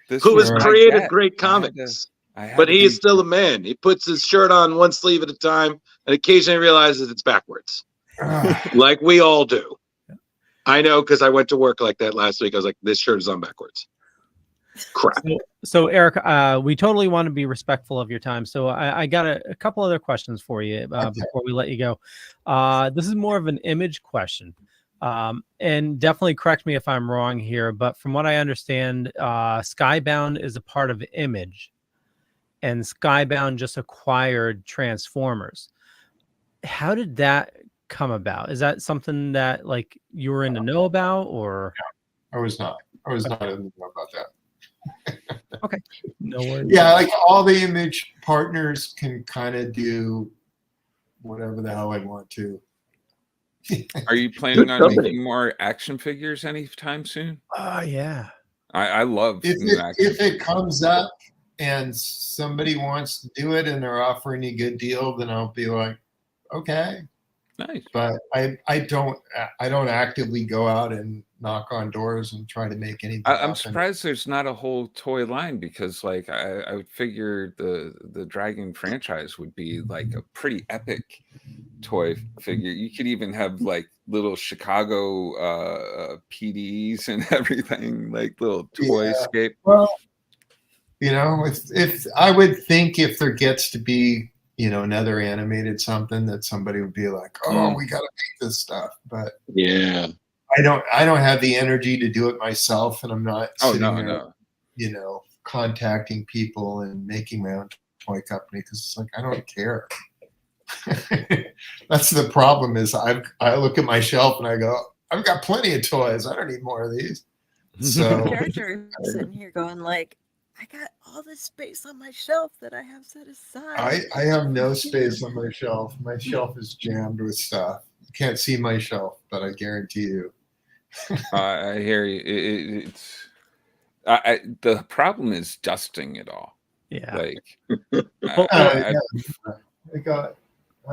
This who has was created my great bet. I had to- comics. I had But to he be- is still a man. He puts his shirt on one sleeve at a time and occasionally realizes it's backwards, like we all do. I know because I went to work like that last week. I was like, this shirt is on backwards. Crap. So Eric, we totally want to be respectful of your time. So I got a couple other questions for you before we let you go. This is more of an Image question. And definitely correct me if I'm wrong here, but from what I understand, Skybound is a part of Image, and Skybound just acquired Transformers. How did that come about? Is that something that like you were in the know about, or? I was not in the know about that. Okay. No worries. Yeah, like all the Image partners can kind of do whatever the hell I want to. Are you planning on company. making more action figures anytime soon? Oh yeah. I love new action If it comes up and somebody wants to do it and they're offering a good deal, then I'll be like, okay. Nice. But I don't actively go out and knock on doors and try to make anything I'm happen. surprised there's not a whole toy line, because like I would figure the Dragon franchise would be like a pretty epic toy figure. You could even have like little Chicago PDs and everything, like little toy scape. Well, if I would think if there gets to be another animated something that somebody would be like, oh, we got to make this stuff, but yeah, I don't have the energy to do it myself, and I'm not sitting there, contacting people and making my own toy company, because it's like I don't care. That's the problem. Is I look at my shelf and I go, I've got plenty of toys. I don't need more of these. So Character sitting here going like, I got all this space on my shelf that I have set aside. I have no space on my shelf. My shelf is jammed with stuff. You can't see my shelf, but I guarantee you. I hear you. The problem is dusting it all. Yeah. Like, I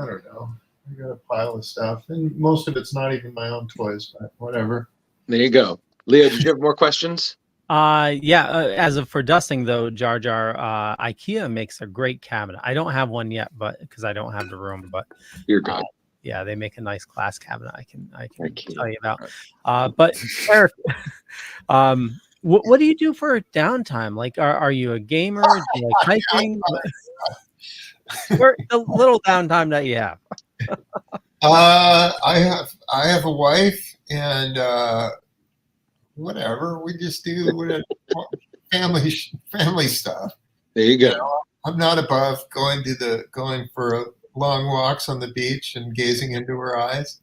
don't know. I got a pile of stuff, and most of it's not even my own toys, but whatever. There you go. Leo, did you have more questions? As of for dusting though, Jar Jar, IKEA makes a great cabinet. I don't have one yet, but because I don't have the room, but You're good. yeah, they make a nice glass cabinet. I can IKEA. tell you about. But Eric, what do you do for downtime? Like, are you a gamer? Do you like hiking? Or the little downtime that you have? I have a wife, and whatever, we just do whatever, family stuff. There you go. I'm not above going for long walks on the beach and gazing into her eyes.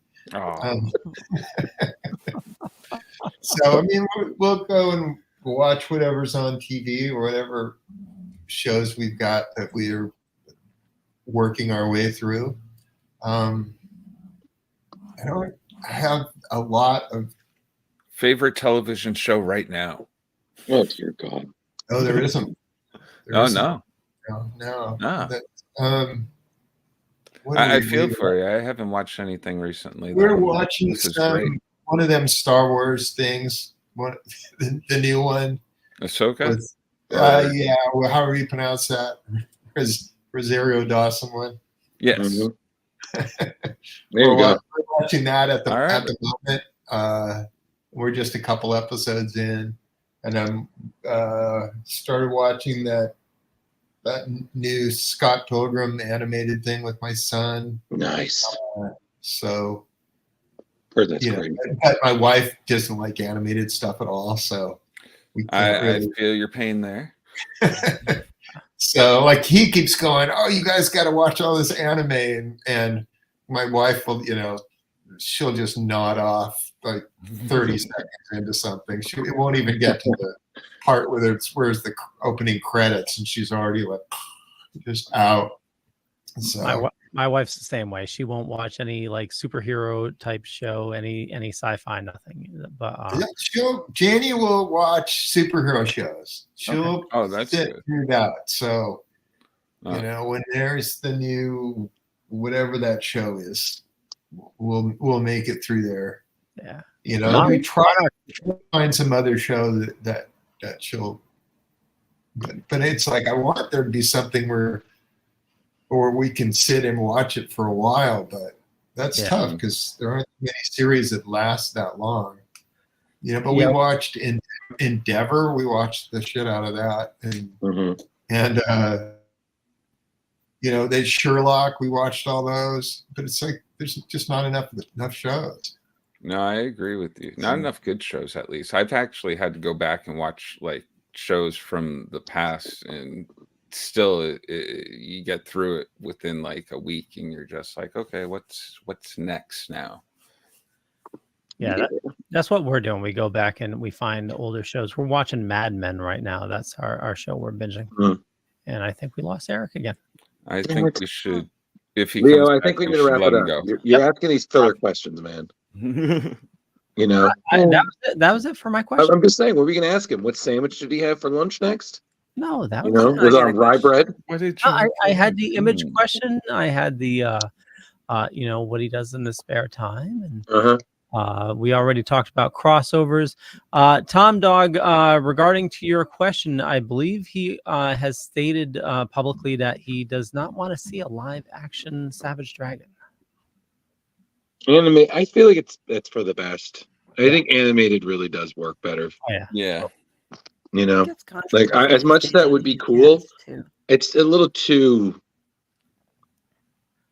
So I mean, we'll go and watch whatever's on TV or whatever shows we've got that we're working our way through. I don't have a lot of favorite television show right now. Oh dear God! Oh, there isn't. No. I feel for you. I haven't watched anything recently. We're watching one of them Star Wars things. The new one. Ahsoka? Yeah, well, however you pronounce that. Rosario Dawson one. Yes. Mm-hmm. There you go. We're watching that at the moment. We're just a couple episodes in, and I'm started watching that new Scott Pilgrim animated thing with my son. Nice. So, heard that's great. But my wife doesn't like animated stuff at all, so we can't I feel your pain there. So, like, he keeps going, "Oh, you guys got to watch all this anime," and my wife will, she'll just nod off like 30 seconds into something. It won't even get to the part where's the opening credits, and she's already like just out. So my wife's the same way. She won't watch any like superhero type show, any sci-fi, nothing. But Janie will watch superhero shows. She'll that's sit good. through that. So when there's the new whatever that show is, we'll make it through there. Yeah. We try to find some other show that she'll. But it's like I want there to be something where we can sit and watch it for a while, but that's tough because there aren't many series that last that long. But we watched Endeavor. We watched the shit out of that, and they Sherlock. We watched all those, but it's like there's just not enough shows. No, I agree with you. Not enough good shows, at least. I've actually had to go back and watch like shows from the past, and still you get through it within like a week, and you're just like, okay, what's next now? Yeah, that's what we're doing. We go back and we find older shows. We're watching Mad Men right now. That's our show we're binging. And I think we lost Eric again. I think we should. If he Leo, comes I back, think we need to wrap it up. You're asking these filler questions, man. That was it for my question. I'm just saying, what are we going to ask him? What sandwich did he have for lunch next? No, that was it on rye bread? I had the image question. I had the what he does in his spare time. And Uh-huh. we already talked about crossovers. Tom Dog, regarding to your question, I believe he has stated publicly that he does not want to see a live action Savage Dragon. I feel like it's for the best. I think animated really does work better. Oh, yeah. Yeah. You know, It's like controversial as much these as that days would on be these cool, cats, too. it's a little too.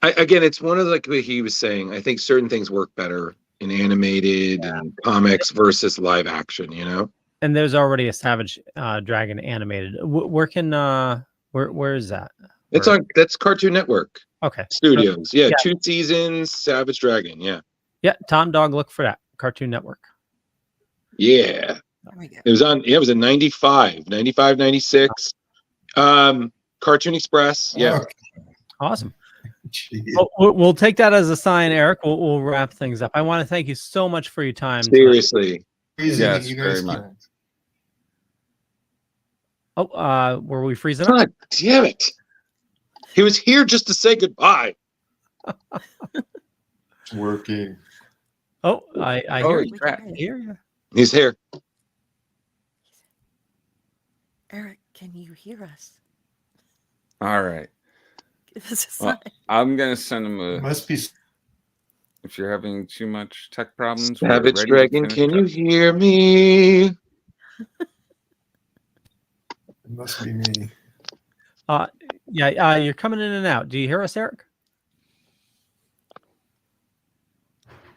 Again, it's one of like what he was saying. I think certain things work better in animated and comics versus live action. You know, And there's already a Savage Dragon animated. Where is that? it's on that's Cartoon Network Okay. Studios. Yeah, Yeah. 2 seasons, Savage Dragon. Yeah, Yeah, Tom Dog, look for that. Cartoon Network. yeah. There we go. It was on. Yeah, it was in 95, 96. Cartoon Express. Yeah. Awesome. Jeez. Well, we'll take that as a sign, Eric. We'll wrap things up. I want to thank you so much for your time. Seriously. Freezing Yes, you very guys much. can. Oh, were we freezing up? God damn it. He was here just to say goodbye. It's working. Oh, I hear Holy you. crap. I hear you. He's here. Eric, can you hear us? All right. Give us a Well, sign. I'm going to send him a. Must be. If you're having too much tech problems, we're Savage ready to Dragon, finish can you up. hear me? It must be me. Yeah, you're coming in and out. Do you hear us, Eric?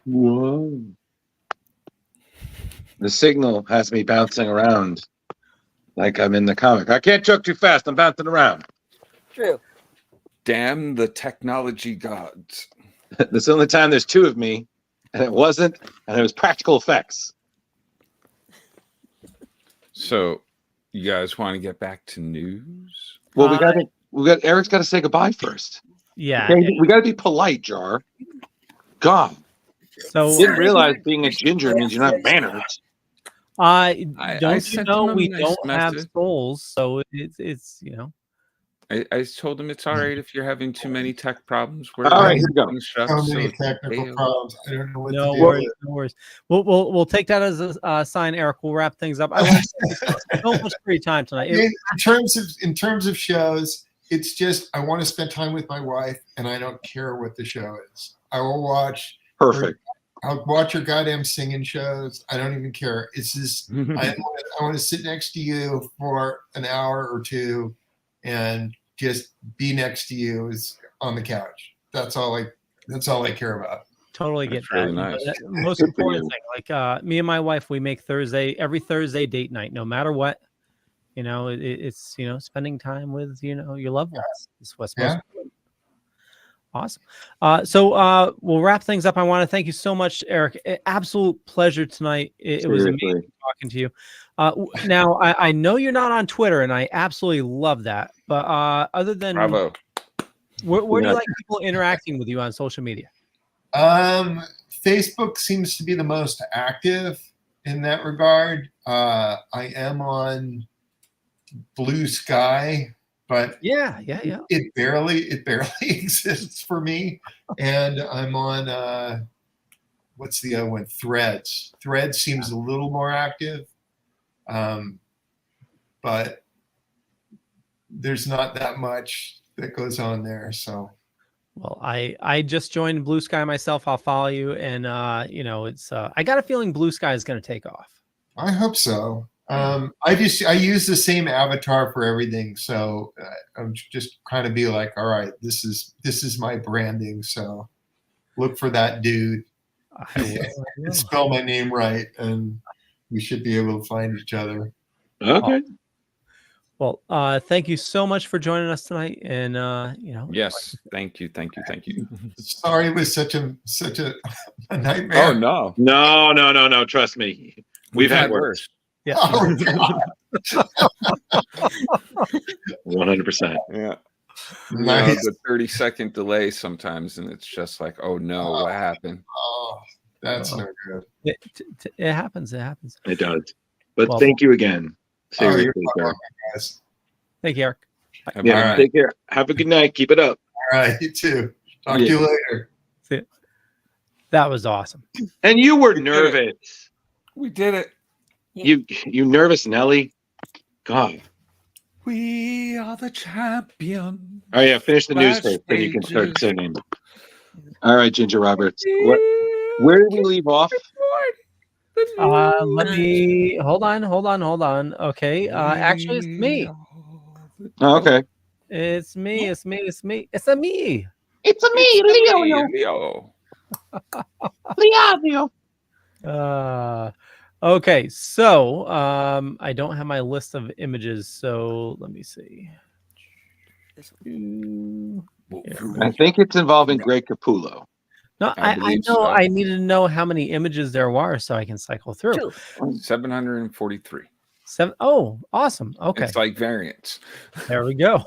Whoa. The signal has me bouncing around like I'm in the comic. I can't joke too fast. I'm bouncing around. True. Damn the technology gods. This is the only time there's 2 of me, and it wasn't, and it was practical effects. So, you guys want to get back to news? Well, we got Eric's got to say goodbye first. Yeah. Okay, we got to be polite, Jar. God, So didn't realize being a ginger means you're not manners. I don't you sent know him a we nice don't have message. souls, so it's I told him it's all right if you're having too many tech problems. We're All right, ready here to we go. finish up, So so many it's technical okay. problems. I don't know what no to do. worries, no worries. We'll take that as a sign, Eric. We'll wrap things up. I want to thank you so much for your time tonight. In terms of shows, it's just I want to spend time with my wife, and I don't care what the show is. I will watch. Perfect. I'll watch your goddamn singing shows. I don't even care. It's just I want to sit next to you for an hour or 2, and just be next to you is on the couch. That's all I care about. Totally get That's really that. nice. That most important thing, like me and my wife, we make every Thursday date night, no matter what. It's spending time with your loved ones. It's what's most important. Awesome. So we'll wrap things up. I want to thank you so much, Eric. Absolute pleasure tonight. It was amazing talking to you. Now I know you're not on Twitter, and I absolutely love that. But other than Bravo. where do you like people interacting with you on social media? Facebook seems to be the most active in that regard. I am on Blue Sky, but Yeah. it barely exists for me. And I'm on what's the other one? Threads. Threads seems a little more active, but there's not that much that goes on there. So. Well, I just joined Blue Sky myself. I'll follow you, and it's I got a feeling Blue Sky is going to take off. I hope so. I use the same avatar for everything, so I'm just kind of be like, all right, this is my branding. So look for that dude. I will. Spell my name right, and we should be able to find each other. Okay. Well, thank you so much for joining us tonight, and Yes. Thank you. Sorry, it was such a nightmare. Oh no. No. Trust me. We've had worse. Yeah. Oh, God. 100%. Yeah. Nice. The 30-second delay sometimes, and it's just like, oh no, what happened? Oh, that's no good. It happens. It happens. It does. But Well, thank you again. Oh, you're Seriously, welcome, sir. guys. Thank you, Eric. Yeah, All right. take care. Have a good night. Keep it up. All right, you too. Talk to you later. That was awesome. And you were We did it. nervous. We did it. You nervous, Nelly? God. We are the champions. Oh yeah, finish the news Splash first, then you can start pages. singing. All right, Ginger Roberts. Where did we leave off? Let me hold on. Okay. Actually, it's me. Oh, okay. It's me. It's me. It's a me. It's a me, Leo. Leo. Okay. So, I don't have my list of images. So let me see. I think it's involving Greg Capullo. No, I I believe know. so. I needed to know how many images there were so I can cycle through. 743. 7. Oh, awesome. Okay. It's like variants. There we go.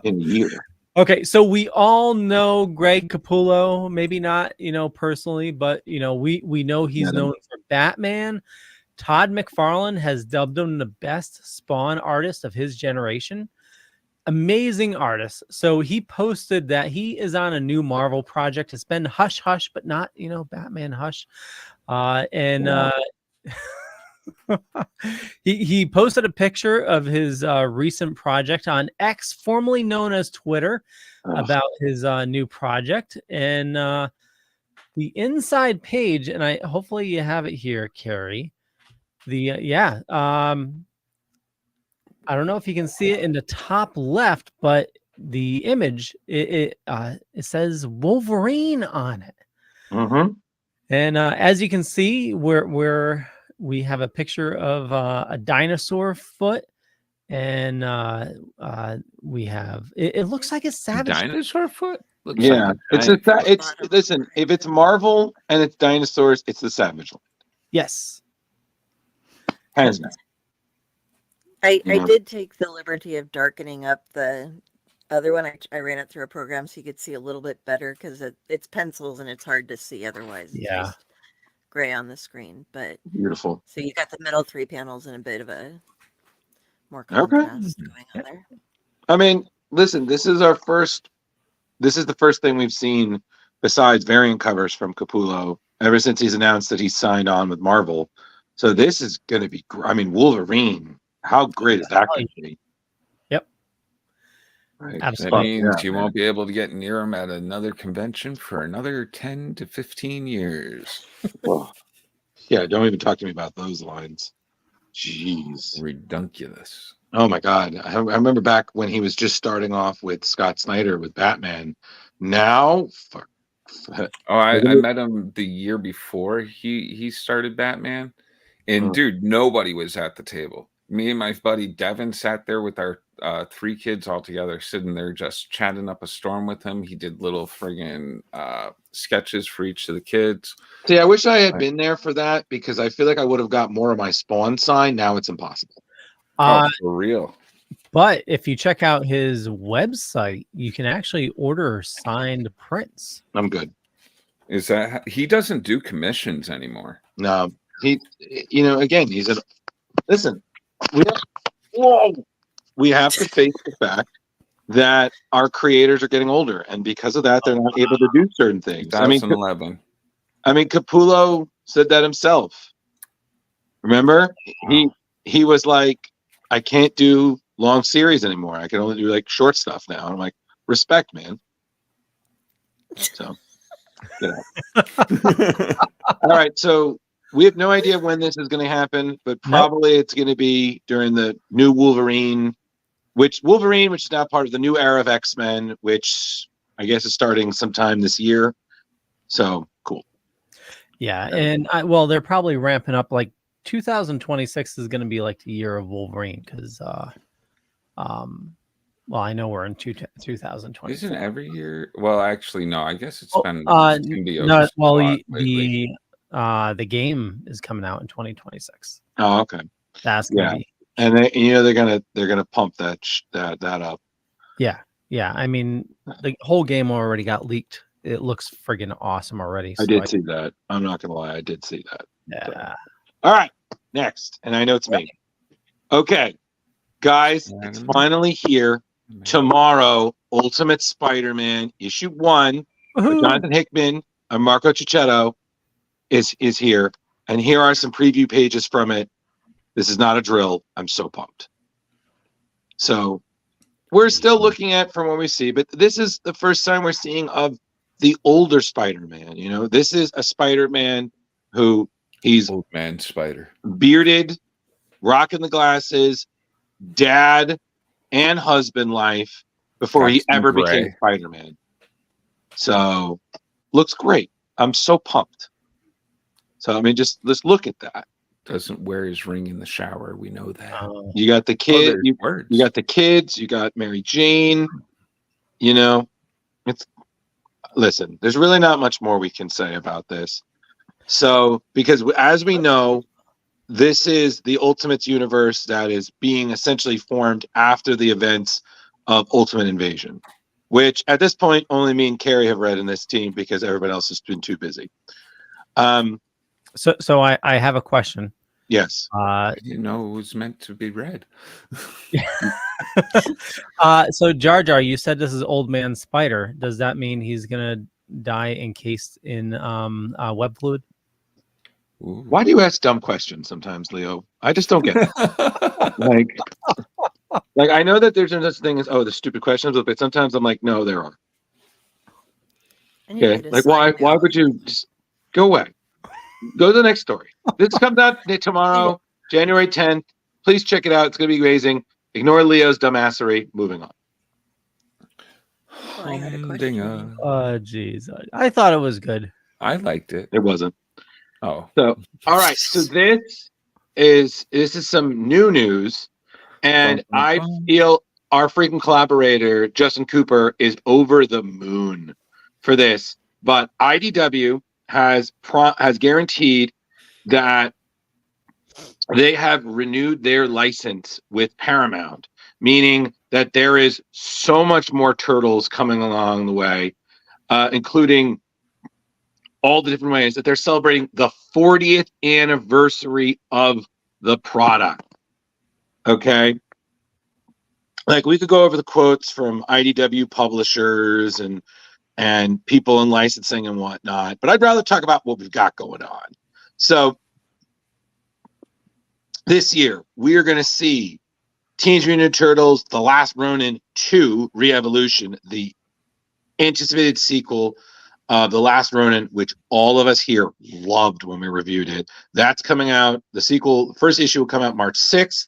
In a year. Okay, so we all know Greg Capullo, maybe not, personally, but we know he's known for Batman. Todd McFarlane has dubbed him the best Spawn artist of his generation. Amazing artist. So he posted that he is on a new Marvel project. It's been hush hush, but not, Batman hush. He posted a picture of his recent project on X, formerly known as Twitter, about his new project. And the inside page, and hopefully you have it here, Carrie. I don't know if you can see it in the top left, but the image it says Wolverine on it. Mm-hmm. And as you can see, we have a picture of a dinosaur foot, and we have it looks like a savage Dinosaur foot? Looks Yeah, like listen. If it's Marvel and it's dinosaurs, it's the Savage one. Yes. Hands down. I did take the liberty of darkening up the other one. I ran it through a program so you could see a little bit better because it's pencils and it's hard to see otherwise. It's just gray on the screen, but Beautiful. So you got the middle 3 panels and a bit of a more contrast going on there. I mean, listen, this is the first thing we've seen besides variant covers from Capullo ever since he's announced that he's signed on with Marvel. So this is going to be, Wolverine. How great is that going to be? Yep. Right. Absolutely. That means you won't be able to get near him at another convention for another 10 to 15 years. Well, yeah, don't even talk to me about those lines. Jeez. Redunculous. Oh my God. I remember back when he was just starting off with Scott Snyder with Batman. Now, I met him the year before he started Batman. And dude, nobody was at the table. Me and my buddy Devin sat there with our 3 kids all together, sitting there just chatting up a storm with him. He did little friggin' sketches for each of the kids. See, I wish I had been there for that because I feel like I would have got more of my Spawn sign. Now it's impossible. For real. But if you check out his website, you can actually order signed prints. I'm good. Is that he doesn't do commissions anymore? No, he, again, he's listen. We have to face the fact that our creators are getting older, and because of that, they're not able to do certain things. 2011. I mean, Capullo said that himself. Remember, he was like, "I can't do long series anymore. I can only do like short stuff now." I'm like, respect, man. So, all right. So we have no idea when this is going to happen, but probably it's going to be during the new Wolverine, which is now part of the new era of X-Men, which I guess is starting sometime this year. So cool. Yeah, and they're probably ramping up. Like 2026 is going to be like the year of Wolverine because, I know we're in 2020. Isn't every year? Well, actually, no. I guess it's been. The game is coming out in 2026. Oh, okay. That's gonna be, and they're gonna pump that up. Yeah. I mean, the whole game already got leaked. It looks friggin' awesome already. So I did see that. I'm not gonna lie, I did see that. Yeah. So. All right, next, and I know it's me. Okay, guys, it's finally here. Tomorrow, Ultimate Spider-Man issue 1. Jonathan Hickman and Marco Cicchetto is here, and here are some preview pages from it. This is not a drill. I'm so pumped. So we're still looking at from what we see, but this is the first time we're seeing of the older Spider-Man. You know, this is a Spider-Man who he's old man Spider, bearded, rocking the glasses, dad and husband life before he ever became Spider-Man. So looks great. I'm so pumped. So I mean, just let's look at that. Doesn't wear his ring in the shower. We know that. You got the kid. You got the kids. You got Mary Jane. You know, listen. There's really not much more we can say about this. So because as we know, this is the Ultimates universe that is being essentially formed after the events of Ultimate Invasion, which at this point only me and Carrie have read in this team because everybody else has been too busy. So I have a question. Yes. I didn't know it was meant to be read. So Jar Jar, you said this is Old Man Spider. Does that mean he's gonna die encased in web fluid? Ooh. Why do you ask dumb questions sometimes, Leo? I just don't get it. like I know that there's no such thing as the stupid questions, but sometimes I'm like, no, there are. Okay, like why would you just go away? Go to the next story. This comes out tomorrow, January 10th. Please check it out. It's going to be amazing. Ignore Leo's dumbassery. Moving on. I had a question. Oh, geez. I thought it was good. I liked it. It wasn't. Oh. So, all right. So this is some new news. And I feel our freaking collaborator, Justin Cooper, is over the moon for this. But IDW has guaranteed that they have renewed their license with Paramount, meaning that there is so much more Turtles coming along the way, including all the different ways that they're celebrating the 40th anniversary of the product. Okay. Like we could go over the quotes from IDW publishers and people in licensing and whatnot, but I'd rather talk about what we've got going on. So this year, we are going to see Teenage Mutant Ninja Turtles, The Last Ronin 2 Re-Evolution, the anticipated sequel of The Last Ronin, which all of us here loved when we reviewed it. That's coming out. The sequel, first issue will come out March 6th.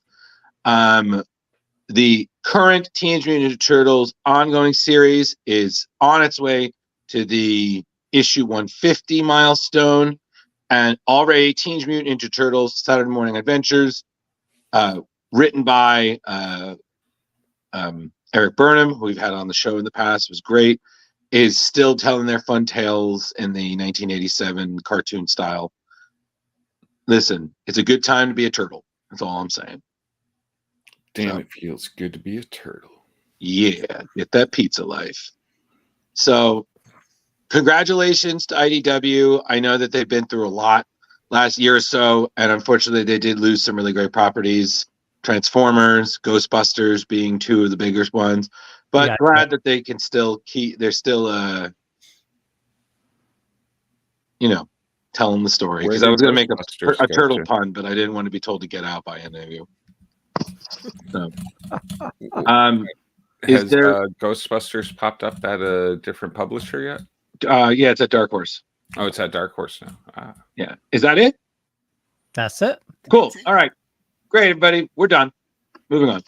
The current Teenage Mutant Ninja Turtles ongoing series is on its way to the issue 150 milestone, and already Teenage Mutant Ninja Turtles Saturday Morning Adventures, written by Eric Burnham, who we've had on the show in the past, was great, is still telling their fun tales in the 1987 cartoon style. Listen, it's a good time to be a turtle. That's all I'm saying. Damn, it feels good to be a turtle. Yeah, get that pizza life. So, congratulations to IDW. I know that they've been through a lot last year or so, and unfortunately, they did lose some really great properties. Transformers, Ghostbusters being two of the biggest ones. But glad that they can still keep. They're still, telling the story. Because I was going to make a turtle pun, but I didn't want to be told to get out by any of you. So, has Ghostbusters popped up at a different publisher yet? Yeah, it's at Dark Horse. Oh, it's at Dark Horse now. Yeah, is that it? That's it. Cool. All right, great, everybody. We're done. Moving on.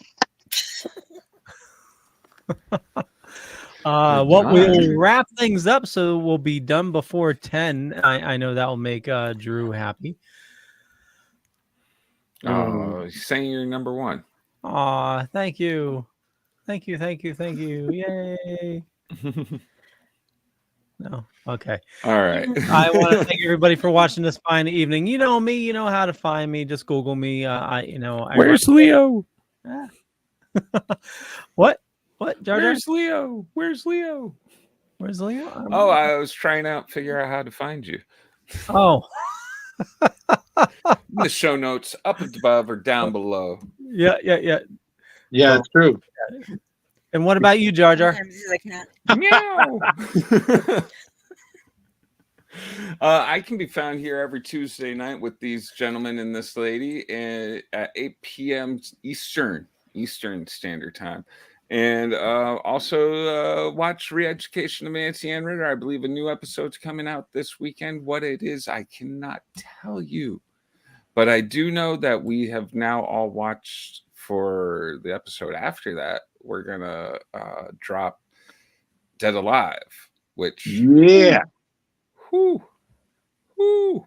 We'll wrap things up, so we'll be done before 10. I know that will make Drew happy. Saying you're number one. Aw, thank you. Thank you. Yay. No. Okay. All right. I want to thank everybody for watching this fine evening. You know me, you know how to find me. Just Google me. Where's Leo? What? Jar Jar? Where's Leo? Where's Leo? I was trying to figure out how to find you. Oh. The show notes up above or down below. Yeah. Yeah, it's true. And what about you, Jar Jar? Meow. I can be found here every Tuesday night with these gentlemen and this lady at 8 p.m. Eastern Standard Time. And also watch Re-Education of Nancy Ann Ritter. I believe a new episode's coming out this weekend. What it is, I cannot tell you. But I do know that we have now all watched for the episode after that. We're going to drop Dead Alive, which... Yeah. Whoo. Whoo.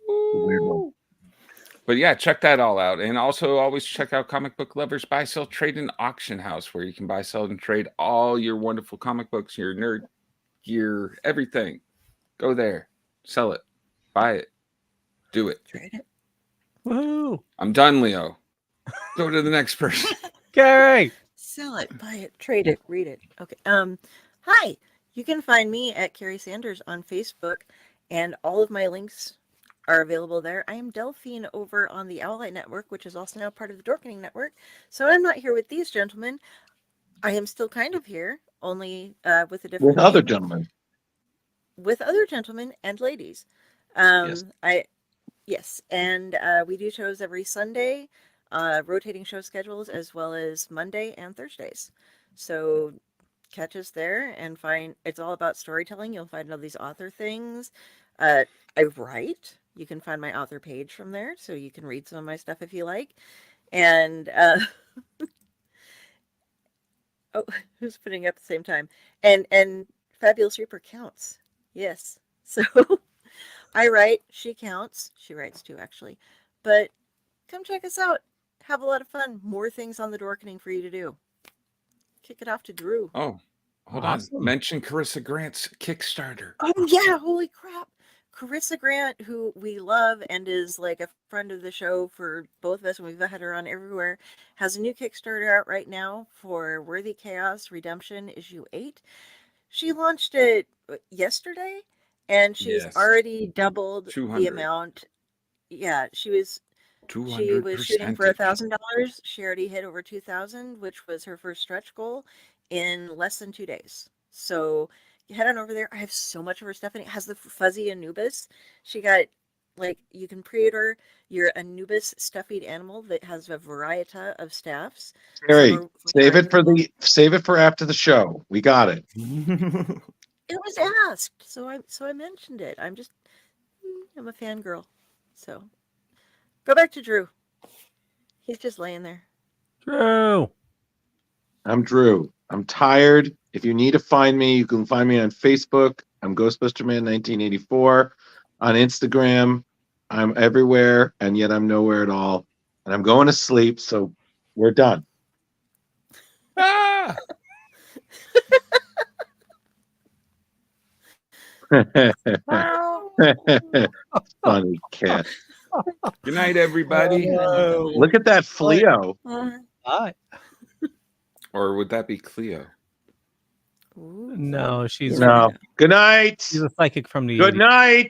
Weird one. But yeah, check that all out. And also always check out Comic Book Lovers Buy, Sell, Trade, and Auction House, where you can buy, sell, and trade all your wonderful comic books, your nerd gear, everything. Go there. Sell it. Buy it. Do it. Trade it. Woohoo! I'm done, Leo. Go to the next person. Gary! Sell it, buy it, trade it, read it. Okay. Hi. You can find me at Carrie Sanders on Facebook, and all of my links are available there. I am Delphine over on the Owlite Network, which is also now part of the Dorkening Network. So I'm not here with these gentlemen. I am still kind of here, only with a different With other name. gentlemen. With other gentlemen and ladies. Yes. And we do shows every Sunday, rotating show schedules, as well as Monday and Thursdays. So catch us there and find, it's all about storytelling. You'll find all these author things. I write. You can find my author page from there, so you can read some of my stuff if you like. And oh, who's putting up at the same time? And Fabulous Reaper counts. Yes. So I write, she counts. She writes too, actually. But come check us out. Have a lot of fun. More things on the Dorkening for you to do. Kick it off to Drew. Oh, hold Awesome. on. Mention Carissa Grant's Kickstarter. Oh, yeah. Holy crap. Carissa Grant, who we love and is like a friend of the show for both of us, and we've had her on everywhere, has a new Kickstarter out right now for Worthy Chaos Redemption Issue 8. She launched it yesterday, and she's Yes. already doubled 200. the amount. Yeah, she was 200% shooting for $1,000. She already hit over 2,000, which was her first stretch goal, in less than 2 days. So head on over there. I have so much of her stuff, and it has the fuzzy Anubis. She got, like, you can pre-order your Anubis stuffed animal that has a variety of staffs. Carrie, Some are save it for after the show. We got it. It was asked, so I mentioned it. I'm a fangirl. So go back to Drew. He's just laying there. Drew! I'm Drew. I'm tired. If you need to find me, you can find me on Facebook. I'm Ghostbuster Man 1984. On Instagram, I'm everywhere, and yet I'm nowhere at all. And I'm going to sleep, so we're done. Ah! Funny cat. Good night, everybody. Look at that Fleo. Hi. Or would that be Cleo? Ooh. No, she's No. Good night. she's a psychic from the Good 80s. night.